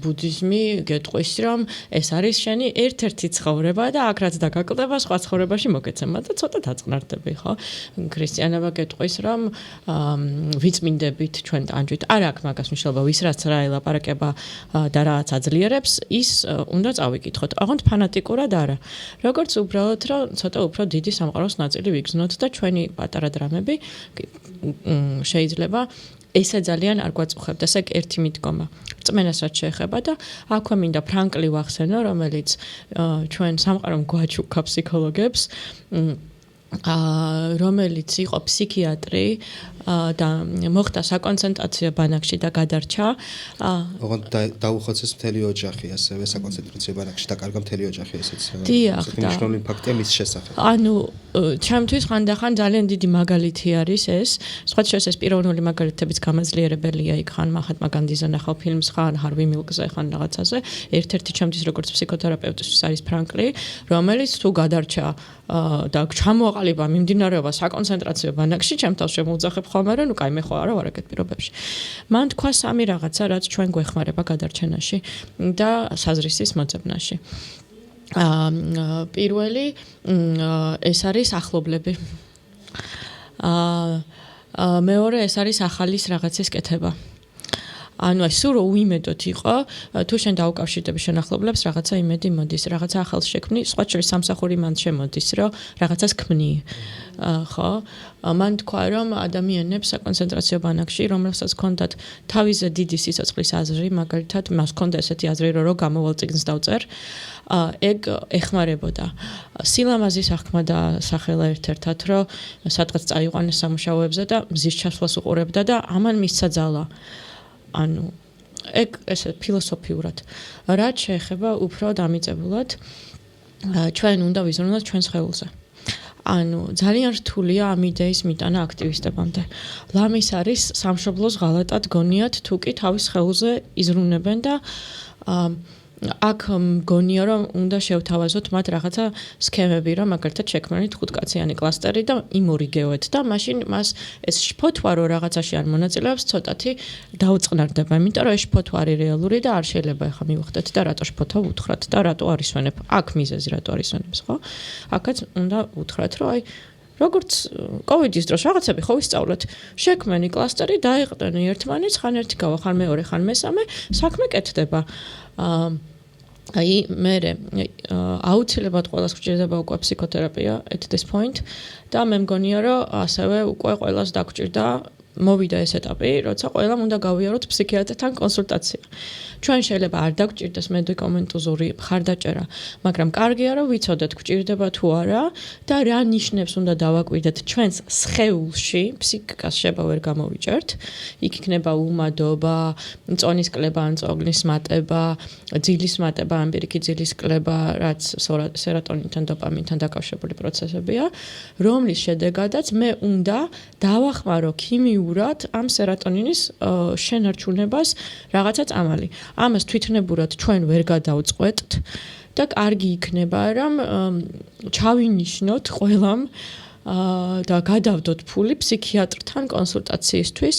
ბუდიზმი გეტყვის რომ ეს არის შენი ერთ-ერთი ცხოვრება და აქ რაც დაგაკლდება სხვა ცხოვრებაში მოგეცემა და ცოტა დაწყნარდები ხო ქრისტიანობა გეტყვის რომ ვიწმინდებით ჩვენ ტანჯვით არ აქვს მაგას მნიშვნელობა ვის რაც რა ელაპარაკება და რაც აძლიერებს ის უნდა წავიკითხოთ აღონდ ფანატიკურად არა როგორც უბრალოდ რომ ცოტა უფრო დიდი სამყაროს ნაწილი ვიგრძნოთ და ჩვენი პატარა დრამები შეიძლება ესე ძალიან არ გვაწუხებთ ესე ერთი მიდგომა რწმენას რაც შეეხება და აქვე მინდა ფრანკლი ვახსენო რომელიც ჩვენ სამყარომ გვაჩუქა ფსიქოლოგებს რომელიც იყო ფსიქიატრი და მოხდა საკონცენტრაციო ბანაკში და გადარჩა. ოღონდ დაუხოცეს მთელი ოჯახი ასევე საკონცენტრაციო ბანაკში დაკარგა მთელი ოჯახი ესეც. დიახ, მნიშვნელოვანი ფაქტია მის შესახებ. ანუ ჩემთვის ხანდახან ძალიან დიდი მაგალითი არის ეს. სხვა შეს ეს პიროვნული მაგალითებიც გამაძლიერებელია იქ ხან მაჰატმა განდიზე ნახავ ფილმს ხან ჰარვი მილკზე ხან რაღაცაზე. ერთ-ერთი ჩემთვის როგორც ფსიქოთერაპევტისთვის არის ფრანკლი, რომელიც თუ გადარჩა და ჩამოაყალიბა მიმდინარეობა საკონცენტრაციო ბანაკში, ჩემთან შემოუძახებ ხოლმე რომ კაი მე ხო არა ვარ ეგეთ პირობებში. მან თქვა სამი რაღაცა, რაც ჩვენ გვეხმარება გადარჩენაში და საზრისის მოძებნაში. პირველი ეს არის ახლობლები. მეორე ეს არის ახალის რაღაცის კეთება. ანუ აი სულ უიმედოთ იყო თუ შენ დაუკავშირდები შენ ახლობლებს რაღაცა იმედი მოდის რაღაცა ახალს შექმნი სხვა შორის სამსახური მან შემოდის რომ რაღაცას ქმნი ხო მან თქვა რომ ადამიანებს საკონცენტრაციო ბანაკში რომელსაც ჰქონდათ თავიზე დიდი სიცოცხლის აზრი მაგალითად მას ჰქონდა ესეთი აზრი რომ გამოვალ წიგნს დავწერ ეგ ეხმარებოდა სილამაზის აღქმა და სახელა ერთ-ერთად რომ სადღაც წაიყვანეს სამუშაოებზე და მზის ჩასვლას უყურებდა და ამან მისცა ძალა ანუ ეგ ესე ფილოსოფიურად რაც შეეხება უფრო დამიწებულად ჩვენ უნდა ვიზრუნოთ ჩვენს ხელზე ანუ ძალიან რთულია ამ იდეის მიტანა აქტივისტებამდე ლამის არის სამშობლოს ღალატად გონიათ თუ კი თავის ხელზე იზრუნებენ და აქ მგონია რომ უნდა შევთავაზოთ მათ რაღაცა სქემები რომ მაგალითად შექმნით 5-კაციანი კლასტერი და იმორიგევეთ და მაშინ მას ეს შფოთვა რო რაღაცაში არ მონაწილეობს ცოტათი დაუწყნარდება იმიტომ რომ ეს შფოთვა არის რეალური და არ შეიძლება ახლა მივხვდეთ და რატო შფოთვა უთხრათ და რატო არისვენებ აქ მიზეზი რატო არისვენებს ხო აქაც უნდა უთხრათ რომ აი როგორც კოვიდის დროს რაღაცები ხო ვისწავლეთ შექმენი კლასტერი დაეყრდნი ერთმანეთს ხან ერთი გავა ხან მეორე ხან მესამე საქმე კეთდება აი მე აუცილებლად ყველას გვჭირდება უკვე ფსიქოთერაპია at this point და მე მგონია რომ ასევე უკვე ყველას დაგჭირდა მოვიდა ეს ეტაპი, როცა ყველამ უნდა გავიაროთ ფსიქიატრთან კონსულტაცია. ჩვენ შეიძლება არ დაგჭირდეს მედიკამენტოზური მხარდაჭერა, მაგრამ კარგია რომ ვიცოდეთ გვჭირდება თუ არა და რა ნიშნებს უნდა დავაკვირდეთ ჩვენს სხეულში, ფსიქიკას შეიძლება ვერ გამოვიჭერთ. იქ იქნება უმადობა, მწონის კლება, ან წოგნის მატება, ძილის მატება, ან პირიქით ძილის კლება, რაც სეროტონინთან, დოპამინთან დაკავშირებული პროცესებია, რომლის შედეგადაც მე უნდა დავახმარო ქიმიურად ამ სეროტონინის შენარჩუნებას რაღაცა წამალი. ამას თვითნებურად ჩვენ ვერ გადავწყვეტთ და კარგი იქნება რომ ჩავინიშნოთ ყველამ და გადავდოთ ფული ფსიქიატრთან კონსულტაციისთვის.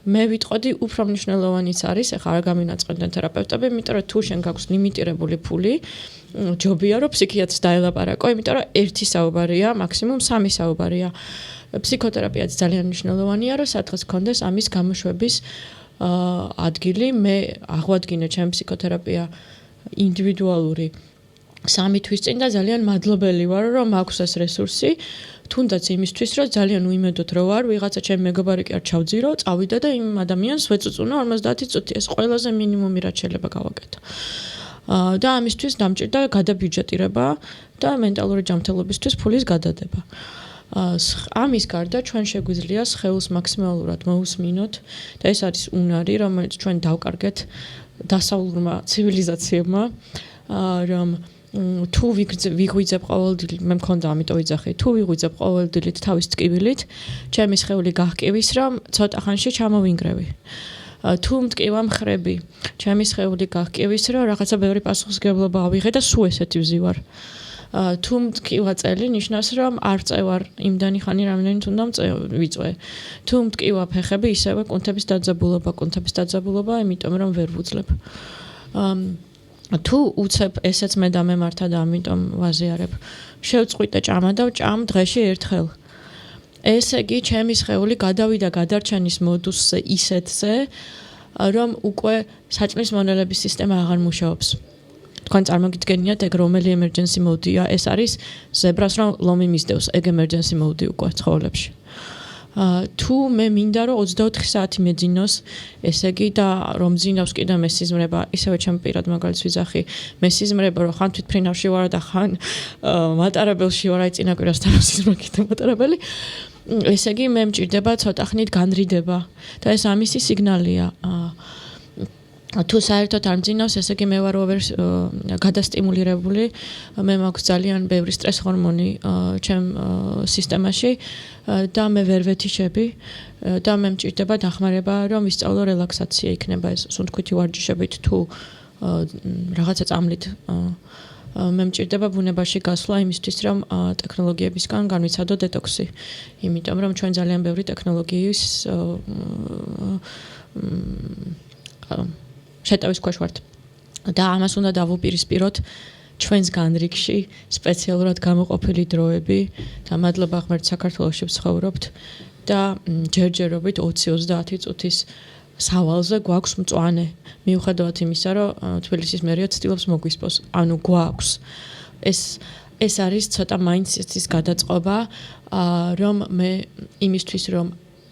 მე ვიტყოდი უფრო მნიშვნელოვანიც არის, ეხლა არ გამინაწყებდნენ თერაპევტები, იმიტომ რომ თუ შენ გაქვს ლიმიტირებული ფული, ჯობია რომ ფსიქიატრს დაელაპარაკო, იმიტომ რომ ერთი საუბარია, მაქსიმუმ 3 საუბარია. ფსიქოთერაპიაც ძალიან მნიშვნელოვანია, რომ სადღაც გქონდეს ამის გამოშვების ადგილი, მე აღვადგინე ჩემი ფსიქოთერაპია ინდივიდუალური 3 თვის წინ და ძალიან მადლობელი ვარ, რომ მაქვს ეს რესურსი, თუნდაც იმისთვის, რომ ძალიან უიმედოდ რო ვარ, ვიღაცა ჩემი მეგობარი კი არ ჩავძირო, წავიდა და იმ ადამიანს ვეწუწუნო 50 წუთი, ეს ყველაზე მინიმუმი რაც შეიძლება გავაკეთო. და ამისთვის დამჭირდა გადაბიუჯეტირება და მენტალური ჯანმრთელობისთვის ფულის გადადება. ამის გარდა ჩვენ შეგვიძლია სხეულს მაქსიმალურად მოусმინოთ და ეს არის უნარი, რომელიც ჩვენ დავკარგეთ დასავლურმა ცივილიზაციებმა, რომ თუ ვიღვიძებ ყოველდღე, მე მქონდა ამიტომ ვიძახი, თუ ვიღვიძებ ყოველდღე თავის ტკივილით, ჩემი სხეული გահკივის, რომ ცოტა ხანში ჩამოვინგრევი. თუ მტკივა მხრები, ჩემი სხეული გահკივის, რომ რაღაცა ბევრი პასუხისმგებლობა ავიღე და სულ ესეთი ვზივარ. თუ მტკივა წელი, ნიშნავს, რომ არ წევარ იმდანი ხანი რამდენიც უნდა ვიწვე. თუ მტკივა ფეხები, ისევე კუნთების დაძაბულობა, იმიტომ რომ ვერ ვუძლებ. თუ უცებ ესეც მე დამემართა და ამიტომ ვაზიარებ. შევწყვიტე ჭამა და ვჭამ დღეში ერთხელ. ესე იგი, ჩემი სხეული გადავიდა გადარჩენის მოდუსზე ისეთზე, რომ უკვე საჭმლის მონელების სისტემა აღარ მუშაობს. თქვენ წარმოგიდგენიათ, ეგ რომელი emergency mode-ია, ეს არის ზებრას რომ ლომი მისდევს, ეგ emergency mode უკვე ცხოველებში. თუ მე მინდა რომ 24 საათი მეძინოს, ესე იგი და რომ ძინავს კიდე მესიზმრება, ისევე ჩემ პირად მაგალითს ვიზახი, მესიზმრება რომ ხან თვითფრინავში ვარ და ხან მატარებელში ვარ, აი წინა კვირასთან მესიზმრა კიდე მატარებელი. ესე იგი მე მჭირდება ცოტა ხნით განრიდება და ეს ამისი სიგნალია. თუ საერთოდ არ მძინავს, ესე იგი მე ვარ გადასტიმულირებული, მე მაქვს ძალიან ბევრი სტრეს ჰორმონი ჩემ სისტემაში და მე ვერ ვეთიშები და მე მჭირდება დახმარება, რომ ვისწავლო რელაქსაცია იქნება ეს სუნთქვითი ვარჯიშებით თუ რაღაცა წამლით. მე მჭირდება ბუნებაში გასვლა იმისთვის, რომ ტექნოლოგიებისგან განვიცადო დეტოქსი. იმიტომ რომ ჩვენ ძალიან ბევრი ტექნოლოგიის შეტევის ქვეშ ვართ. და ამას უნდა დავუპირისპიროთ ჩვენს განრიგში სპეციალურად გამოყოფილი დროები და მადლობა ღმერთს საქართველოში ვცხოვრობთ და ჯერჯერობით 20-30 წუთის სავალზე გვაქვს მწვანე. მიუხედავად იმისა, რომ თბილისის მერია ცდილობს მოგვისპოს. ანუ გვაქვს. ეს არის ცოტა mindset-ის გადაწყობა, რომ მე იმისთვის რომ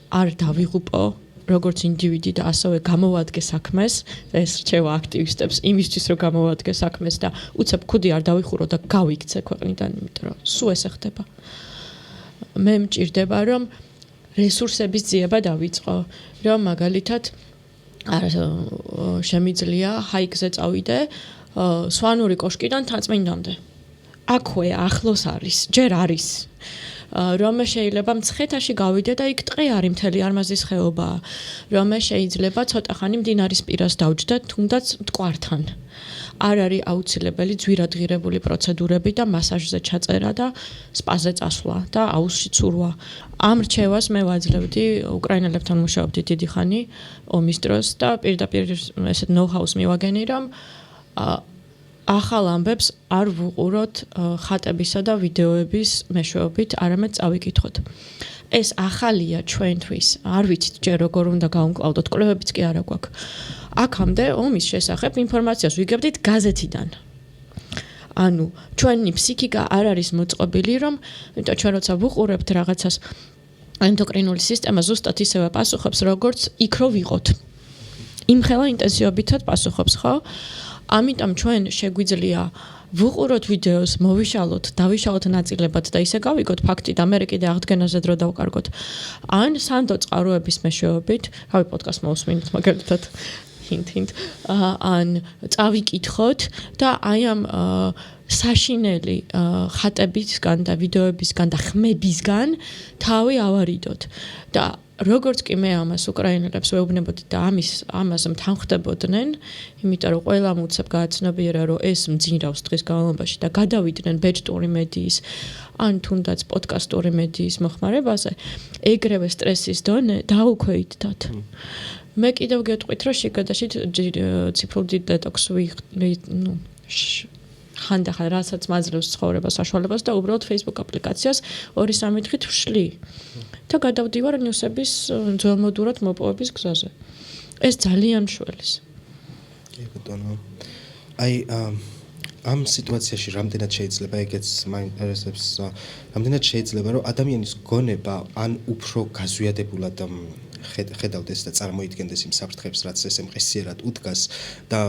არ დავიღუპო როგორც ინდივიდი და ასევე გამოვადგე საქმეს, ეს რჩევა აქტივისტებს იმისთვის რომ გამოვადგე საქმეს და უცებ ქუდი არ დავიხურო და გავიქცე ქვეყნიდან, იმიტომ რომ სულ ესე ხდება. მე მჭირდება რომ რესურსების ძიება დავიწყო, რომ მაგალითად შემიძლია ჰაიკზე წავიდე სვანური კოშკიდან თაწმინდამდე. აქვე ახლოს არის, ჯერ არის. რომ შეიძლება მცხეთაში გავიდე და იქ ტყე არის მთელი არმაზის ხეობა, რომ შეიძლება ცოტა ხანი მდინარის პირას დავჯდე, თუნდაც მტკვართან. არ არის აუცილებელი ძვირადღირებული პროცედურები და მასაჟზე ჩაწერა და სპაზე წასვლა და აუზში ცურვა. ამ რჩევას მე ვაძლევდი უკრაინელებთან მუშაობდი დიდი ხანი ომის დროს და პირდაპირ ესეთ ნოუ-ჰაუს მივაგენი, რომ ახალ ამბებს არ ვუყუროთ ხატებისა და ვიდეოების მეშვეობით, არამედ წავიკითხოთ. ეს ახალია ჩვენთვის, არ ვიცით ჯერ როგორ უნდა გავუმკლავდოთ, კვლევებიც კი არა გვაქვს. აქამდე ომის შესახებ ინფორმაციას ვიგებდით გაზეთიდან. ანუ ჩვენი ფსიქიკა არ არის მოწყობილი, რომ იმიტომ ჩვენ როცა ვუყურებთ რაღაცას, ენდოკრინული სისტემა ზუსტად ისევე პასუხობს, როგორც იქ რო ვიყოთ. იმხელა ინტენსივობითად პასუხობს, ხო? ამიტომ ჩვენ შეგვიძლია ვუყუროთ ვიდეოს, მოვიშალოთ, დავიშალოთ ნაწილებად და ისე გავიგოთ ფაქტი და მე კიდე აღდგენაზე დრო დავკარგოთ. ან სანდო წყაროების მეშვეობით, რავი პოდკასტ მოვუსმინოთ მაგალითად, hint. ან წავიკითხოთ და აი ამ საშინელი ხატებისგან და ვიდეოებისგან და ხმებისგან თავი ავარიდოთ. და როგორც კი მე ამას უკრაინელებს ვეუბნებოდი და ამას თანხმდებოდნენ, იმიტომ რომ ყველამ უცებ გააცნობიერა, რომ ეს მძინავს დღის განმავლობაში და გადავიდნენ ბეჭდური მედიის ან თუნდაც პოდკასტური მედიის მოხმარებაზე, ეგრევე სტრესის დონე დაუქვეითდათ. მე კიდევ გეტყვით, რომ შეგადაშით ციფრული დეტოქსი ხანდახან რასაც მაძლევს ცხოვრებას საშუალებას და უბრალოდ Facebook აპლიკაციას 2-3 დღით ვშლი. და გადავდივარ ნიუსების ძველმოდურად მოპოვების გზაზე. ეს ძალიან შველის. კი ბატონო. აი ამ სიტუაციაში რამდენად შეიძლება ეგეც მაინტერესებს რამდენად შეიძლება რომ ადამიანის გონება ან უფრო გაზვიადებულად ხედავდეს და წარმოიდგენდეს იმ საფრთხებს რაც ესე მყისიერად უდგას და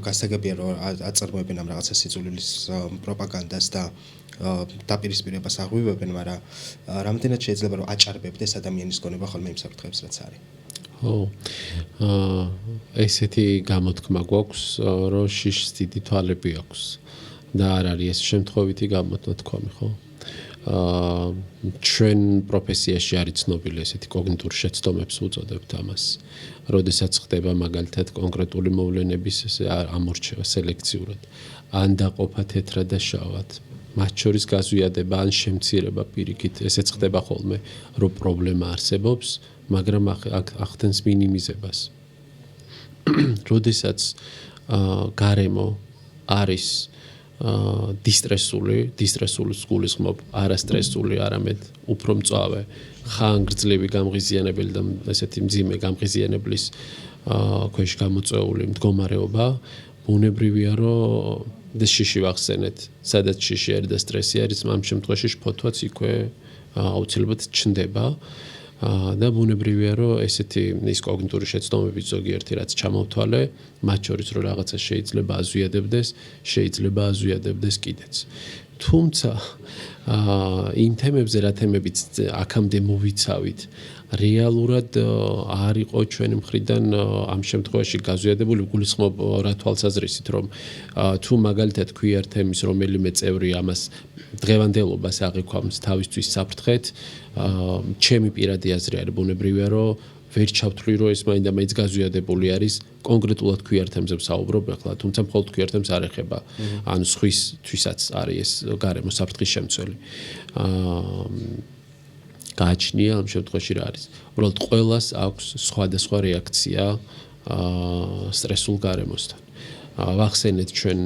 გასაგებია რომ აწარმოებენ ამ რაღაცა სიძულვილის პროპაგანდას და დაპირისპირებას აღვივებენ, მაგრამ რამდენად შეიძლება რომ აჭარბებდეს ადამიანის გონება ხოლმე იმ საფრთხებს რაც არის. ხო. ესეთი გამოთქმა გვაქვს, რომ შიშს დიდი თვალები აქვს და არ არის ეს შემთხვევითი გამოთქმი, ხო? ჩვენ პროფესიაში არის ცნობილი ესეთი კოგნიტური შეცდომებს უწოდებთ ამას. როდესაც ხდება მაგალითად კონკრეტული მოვლენების ამორჩევა სელექციურად, ან დაყოფა თეთრად და შავად. მათ შორის გაზვიადება ან შემცირება პირიქით, ესეც ხდება ხოლმე, რომ პრობლემა არსებობს, მაგრამ ახდენს მინიმიზებას. როდესაც გარემო არის დისტრესული სგულისხმობ, არასტრესული, არამედ უფრო მწვავე, ხანგრძლივი გამღიზიანებელი და ესეთი მძიმე გამღიზიანებლის ქვეშ გამოწვეული მდგომარეობა, ბუნებრივია, რომ და შიში ვახსენეთ, სადაც შიში არის და სტრესი არის, ამ შემთხვევაში შფოთვაც იქვე აუცილებლად ჩნდება. და ბუნებრივია, რომ ესეთი ის კოგნიტური შეცდომები ზოგიერთი რაც ჩამოვთვალე, მათ შორის რომ რაღაცა შეიძლება აზვიადებდეს კიდეც. თუმცა იმ თემებზე, რა თემებიც აქამდე მოვიცავით, რეალურად არ იყო ჩვენი მხრიდან ამ შემთხვევაში გაზვიადებული გულისხმობ რა თვალსაზრისით, რომ თუ მაგალითად ქვია თემის რომელიმე წევრი ამას დღევანდელობას აღიქვამს თავისთვის საფრთხეთ, ჩემი პირადი აზრი არის ბუნებრივია, რომ ვერ ჩავთვლი, რომ ეს მაინდა-მაინც გაზვიადებული არის, კონკრეტულად ქვია თემზე ვსაუბრობ ახლა, თუმცა მხოლოდ ქვია თემს არ ეხება, ანუ სხვისთვისაც არის ეს გარემო საფრთხის შემცველი. გააჩნია ამ შემთხვევაში რა არის. უბრალოდ ყველას აქვს სხვადასხვა რეაქცია სტრესულ გარემოსთან. ვახსენეთ ჩვენ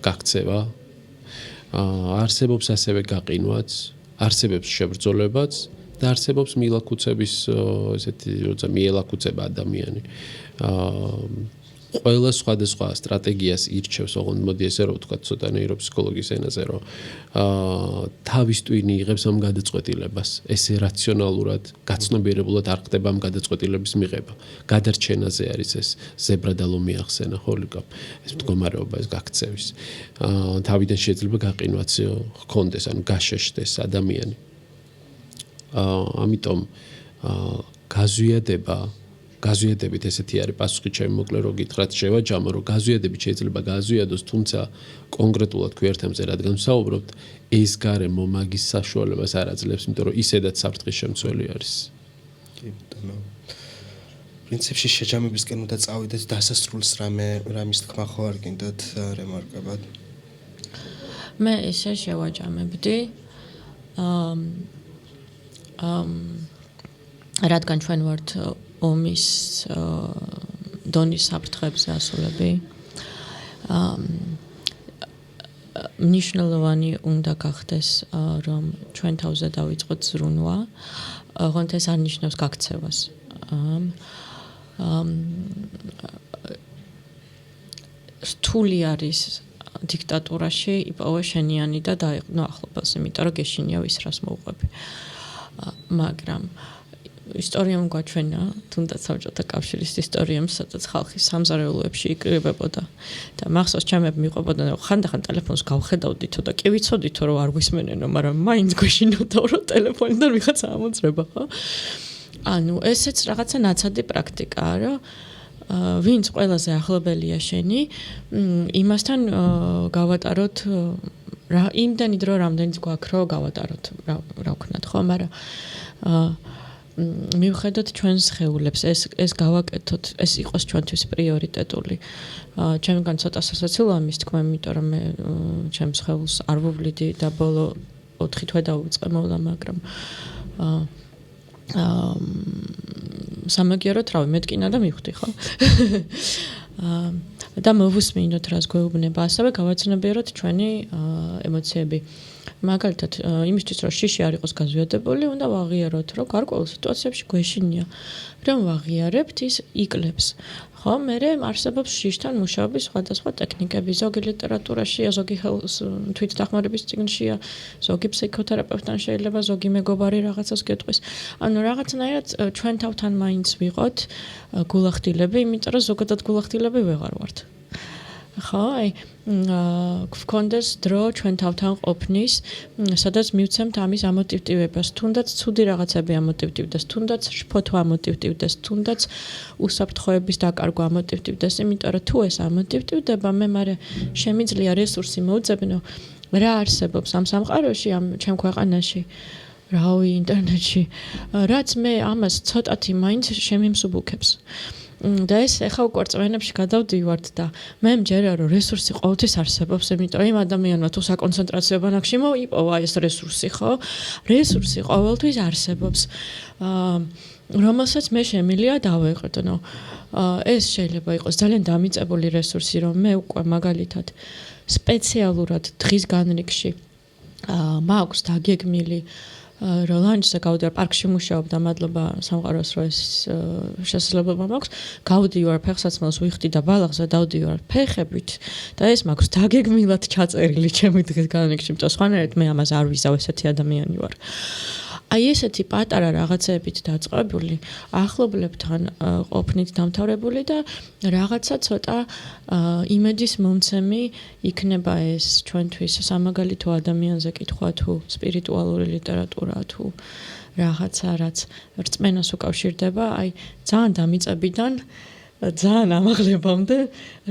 გაქცევა, არსებობს ასევე გაყინვაც, არსებობს შებრძოლებაც და არსებობს მილაქუცების ესეთი როცა მიელაქუცება ადამიანი. ყველა სხვადასხვა სტრატეგიას ირჩევს, ოღონდ მოდი ესე რომ ვთქვა ცოტა ნეიროფსიქოლოგიის ენაზე, რომ თავის ტვინი იღებს ამ გადაწყვეტილებას, ესე რაციონალურად, გაცნობიერებულად არ ხდება ამ გადაწყვეტილების მიღება. გადარჩენაზე არის ეს ზებრა და ლომი ახსენა, ხოლიკა, ეს მდგომარეობა ეს გაქცევის. თავიდან შეიძლება გაყინვაც ჰქონდეს, ანუ გაშეშდეს ადამიანი. ამიტომ გაზვიადებით ესეთი არის პასუხი ჩემი მოკლე რო გითხრათ შევაჯამო, რომ გაზვიადებით შეიძლება გააზვიადოს, თუმცა კონკრეტულად ქვიერთემზე რადგან ვსაუბრობთ, ეს გარემო მაგის საშუალებას არ აძლევს, იმიტომ რომ ისედაც საფრთხის შემცველი არის. კი ბატონო. პრინციპში შეჯამებისკენ უნდა წავიდეთ დასასრულს რამის თქმა ხო არ გინდათ რემარკებად? მე ესე შევაჯამებდი. რადგან ჩვენ ვართ ომის დონის საფრთხებზე ასულები, მნიშვნელოვანი უნდა გახდეს, რომ ჩვენ თავზე დავიწყოთ ზრუნვა, ოღონდ ეს არ ნიშნავს გაქცევას. რთული არის დიქტატურაში იპოვე შენიანი და დაიყვნო ახლობელს, იმიტომ რომ გეშინია ვის რას მოუყვები. მაგრამ ისტორიამ გვაჩვენა, თუნდაც საბჭოთა კავშირის ისტორიამ, სადაც ხალხი სამზარეულოებში იკრიბებოდა და მახსოვს ჩემები მიყვებოდნენ, რომ ხანდახან ტელეფონს გავხედავდითო და კი ვიცოდითო, რომ არ გვისმენენო, მაგრამ მაინც გვეშინოდაო, რომ ტელეფონიდან ვიღაცა ამოძრება, ხო? ანუ ესეც რაღაცა ნაცადი პრაქტიკაა, რომ ვინც ყველაზე ახლობელია შენი, იმასთან გავატაროთ იმდენი დრო, რამდენიც გვაქვს, რომ გავატაროთ, რა ვქნათ, ხო, მაგრამ მივხედოთ ჩვენს სხეულებს, ეს გავაკეთოთ, ეს იყოს ჩვენთვის პრიორიტეტული. ჩემგან ცოტა სასაცილოა მის თქმა, იმიტომ რომ მე ჩემს სხეულს არ ვუვლიდი და ბოლო 4 თვე დავიწყე მოვლა, მაგრამ სამაგიეროდ რავი, მეტკინა და მივხვდი, ხო? და მოვუსმინოთ რას გვეუბნება, ასევე გავაცნობიეროთ ჩვენი ემოციები. მაგალითად, იმისთვის რომ შიში არ იყოს გაზვიადებული, უნდა ვაღიაროთ, რომ გარკვეულ სიტუაციებში გვეშინია, რომ ვაღიარებთ, ის იკლებს. ხო, მერე არსებობს შიშთან მუშაობის სხვადასხვა ტექნიკები, ზოგი ლიტერატურაშია, ზოგი თვითდახმარების წიგნშია, ზოგი ფსიქოთერაპევტთან შეიძლება, ზოგი მეგობარი რაღაცას გეტყვის. ანუ რაღაცნაირად ჩვენ თავთან მაინც ვიყოთ გულახდილები, იმიტომ რომ ზოგადად გულახდილები ვეღარ ვართ. ხო, აი, გვქონდეს დრო ჩვენ თავთან ყოფნის, სადაც მივცემთ ამის ამოტივტივებას, თუნდაც ცუდი რაღაცები ამოტივტივდეს, თუნდაც შფოთვა ამოტივტივდეს, თუნდაც უსაფრთხოების დაკარგვა ამოტივტივდეს, იმიტომ რომ თუ ეს ამოტივტივდება, მე მარე შემიძლია რესურსი მოვძებნო, რა არსებობს ამ სამყაროში, ამ ჩემ ქვეყანაში, რავი, ინტერნეტში, რაც მე ამას ცოტათი მაინც შემიმსუბუქებს. და ეს ახლა უკვე წვენებში გადავდივართ და მე მჯერა რომ რესურსი ყოველთვის არსებობს, იმიტომ იმ ადამიანმა თუ საკონცენტრაციო ბანაკში მოიპოვა ეს რესურსი, ხო? რესურსი ყოველთვის არსებობს. რომელსაც მე შემიძლია დავეყრდნო. ეს შეიძლება იყოს ძალიან დამიწებული რესურსი, რომ მე უკვე მაგალითად სპეციალურად დღის განრიგში მაქვს დაგეგმილი რომ ლანჩზე გავდივარ, პარკში მუშაობ და მადლობა სამყაროს რომ ეს შესაძლებლობა მაქვს, გავდივარ ფეხსაცმელს ვიხდი და ბალახზე დავდივარ ფეხებით და ეს მაქვს დაგეგმილად ჩაწერილი ჩემი დღის განრიგში, იმიტომ სხვანაირად მე ამას არ ვიზავ, ესეთი ადამიანი ვარ. აი ესეთი პატარა რაღაცეებით დაწყებული, ახლობლებთან ყოფნით დამთავრებული და რაღაცა ცოტა იმედის მომცემი იქნება ეს ჩვენთვის სამაგალითო ადამიანზე კითხვა თუ სპირიტუალური ლიტერატურა თუ რაღაცა რაც რწმენას უკავშირდება, აი ძალიან დამიწებიდან ძალიან ამაღლებამდე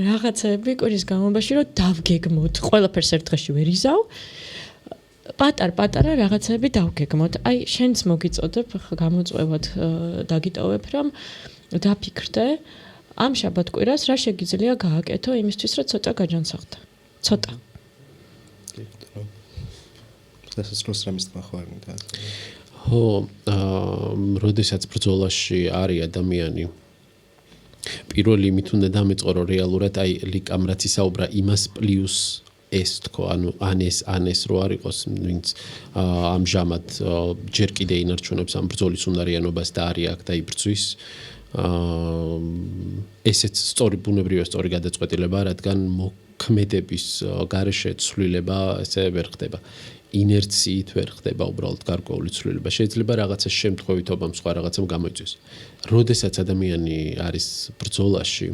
რაღაცეები კვირის განმავლობაში რომ დავგეგმოთ, ყველაფერს ერთ დღეში ვერ იზავ. პატარ-პატარა რაღაცები დავგეგმოთ. აი, შენც მოგიწოდებ, გამოწვევად დაგიტოვებ, რომ დაფიქრდე ამ შაბათ-კვირას რა შეგიძლია გააკეთო იმისთვის, რომ ცოტა გაჯანსაღდა. ცოტა. დასასრულს რამის თმახვალინდა. ხო, როდესაც ბრძოლაში არის ადამიანი პირველი იმით უნდა დამეწყო, რომ რეალურად აი ლიკამ რაც ისაუბრა იმას პლუს ეს თქო, ანუ ან ეს რო არ იყოს, ვინც ამჟამად ჯერ კიდე ინარჩუნებს ამ ბრძოლის უნარიანობას და არის აქ და იბრძვის. ესეც სწორი ბუნებრივია, სწორი გადაწყვეტილება, რადგან მოქმედების გარეშე ცვლილება ესე ვერ ხდება. ინერციით ვერ ხდება უბრალოდ გარკვეული ცვლილება. შეიძლება რაღაცა შემთხვევითობამ სხვა რაღაცამ გამოიწვიოს. როდესაც ადამიანი არის ბრძოლაში,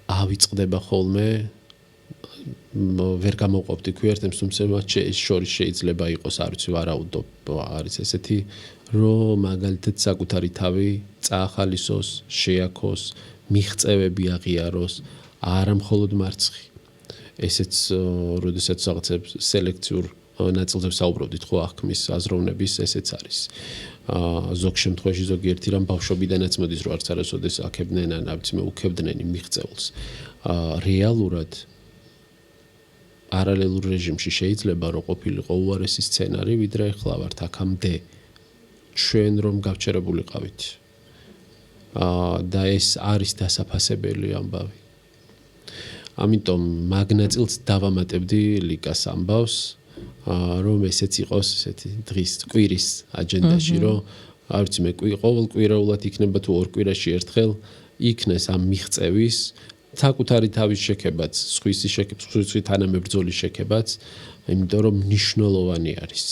ავიწყდება ხოლმე ვერ გამოვყოფდი ქვიერთებს, თუმცა შორის შეიძლება იყოს, არ ვიცი, ვარაუდობ, არის ესეთი, რომ მაგალითად საკუთარი თავი წაახალისოს, შეაქოს, მიღწევები აღიაროს, არა მხოლოდ მარცხი. ესეც, როდესაც რაღაცა სელექციურ ნაწილზე საუბრობდით, ხო, აღქმის აზროვნების, ესეც არის. ზოგ შემთხვევაში ზოგიერთი რამ ბავშვობიდანაც მოდის, რომ არც არასოდეს აქებდნენ, ან არ ვიცი, მეუქებდნენ მიღწეულს. რეალურად პარალელურ რეჟიმში შეიძლება რომ ყოფილიყო უარესი სცენარი, ვიდრე ახლა ვართ აქამდე ჩვენ რომ გავჩერებულიყავით. და ეს არის დასაფასებელი ამბავი. ამიტომ მაგნაწილს დავამატებდი ლიკას ამბავს, რომ ესეც იყოს ესეთი დღის კვირის აჯენდაში, რომ არ ვიცი, მე ყოველ კვირაულად იქნება თუ ორ კვირაში ერთხელ იქნეს ამ მიღწევის საკუთარი თავის შექებაც, სხვისი თანამებრძოლის შექებაც, იმიტომ რომ მნიშვნელოვანი არის.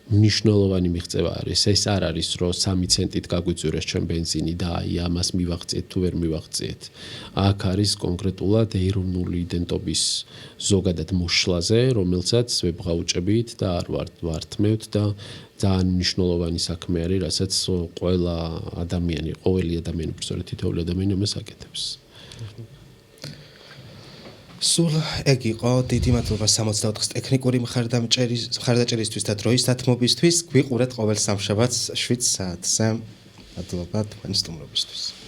მნიშვნელოვანი მიღწევა არის. ეს არ არის, რომ 3 ცენტით გაგვიწურეს ჩვენ ბენზინი და აი ამას მივაღწიეთ თუ ვერ მივაღწიეთ. აქ არის კონკრეტულად ეროვნული იდენტობის ზოგადად მოშლაზე, რომელსაც ვებღაუჭებით და არ ვართმევთ და ძალიან მნიშვნელოვანი საქმე არის, რასაც ყველა ადამიანი, ყოველი ადამიანი, უბრალოდ თითოეული ადამიანი ამას აკეთებს. სულ ეგ იყო, დიდი მადლობა 64-ის ტექნიკური მხარდაჭერისთვის და დროის დათმობისთვის. გვიყურეთ ყოველ სამშაბათს 7 საათზე. მადლობა თქვენი სტუმრობისთვის.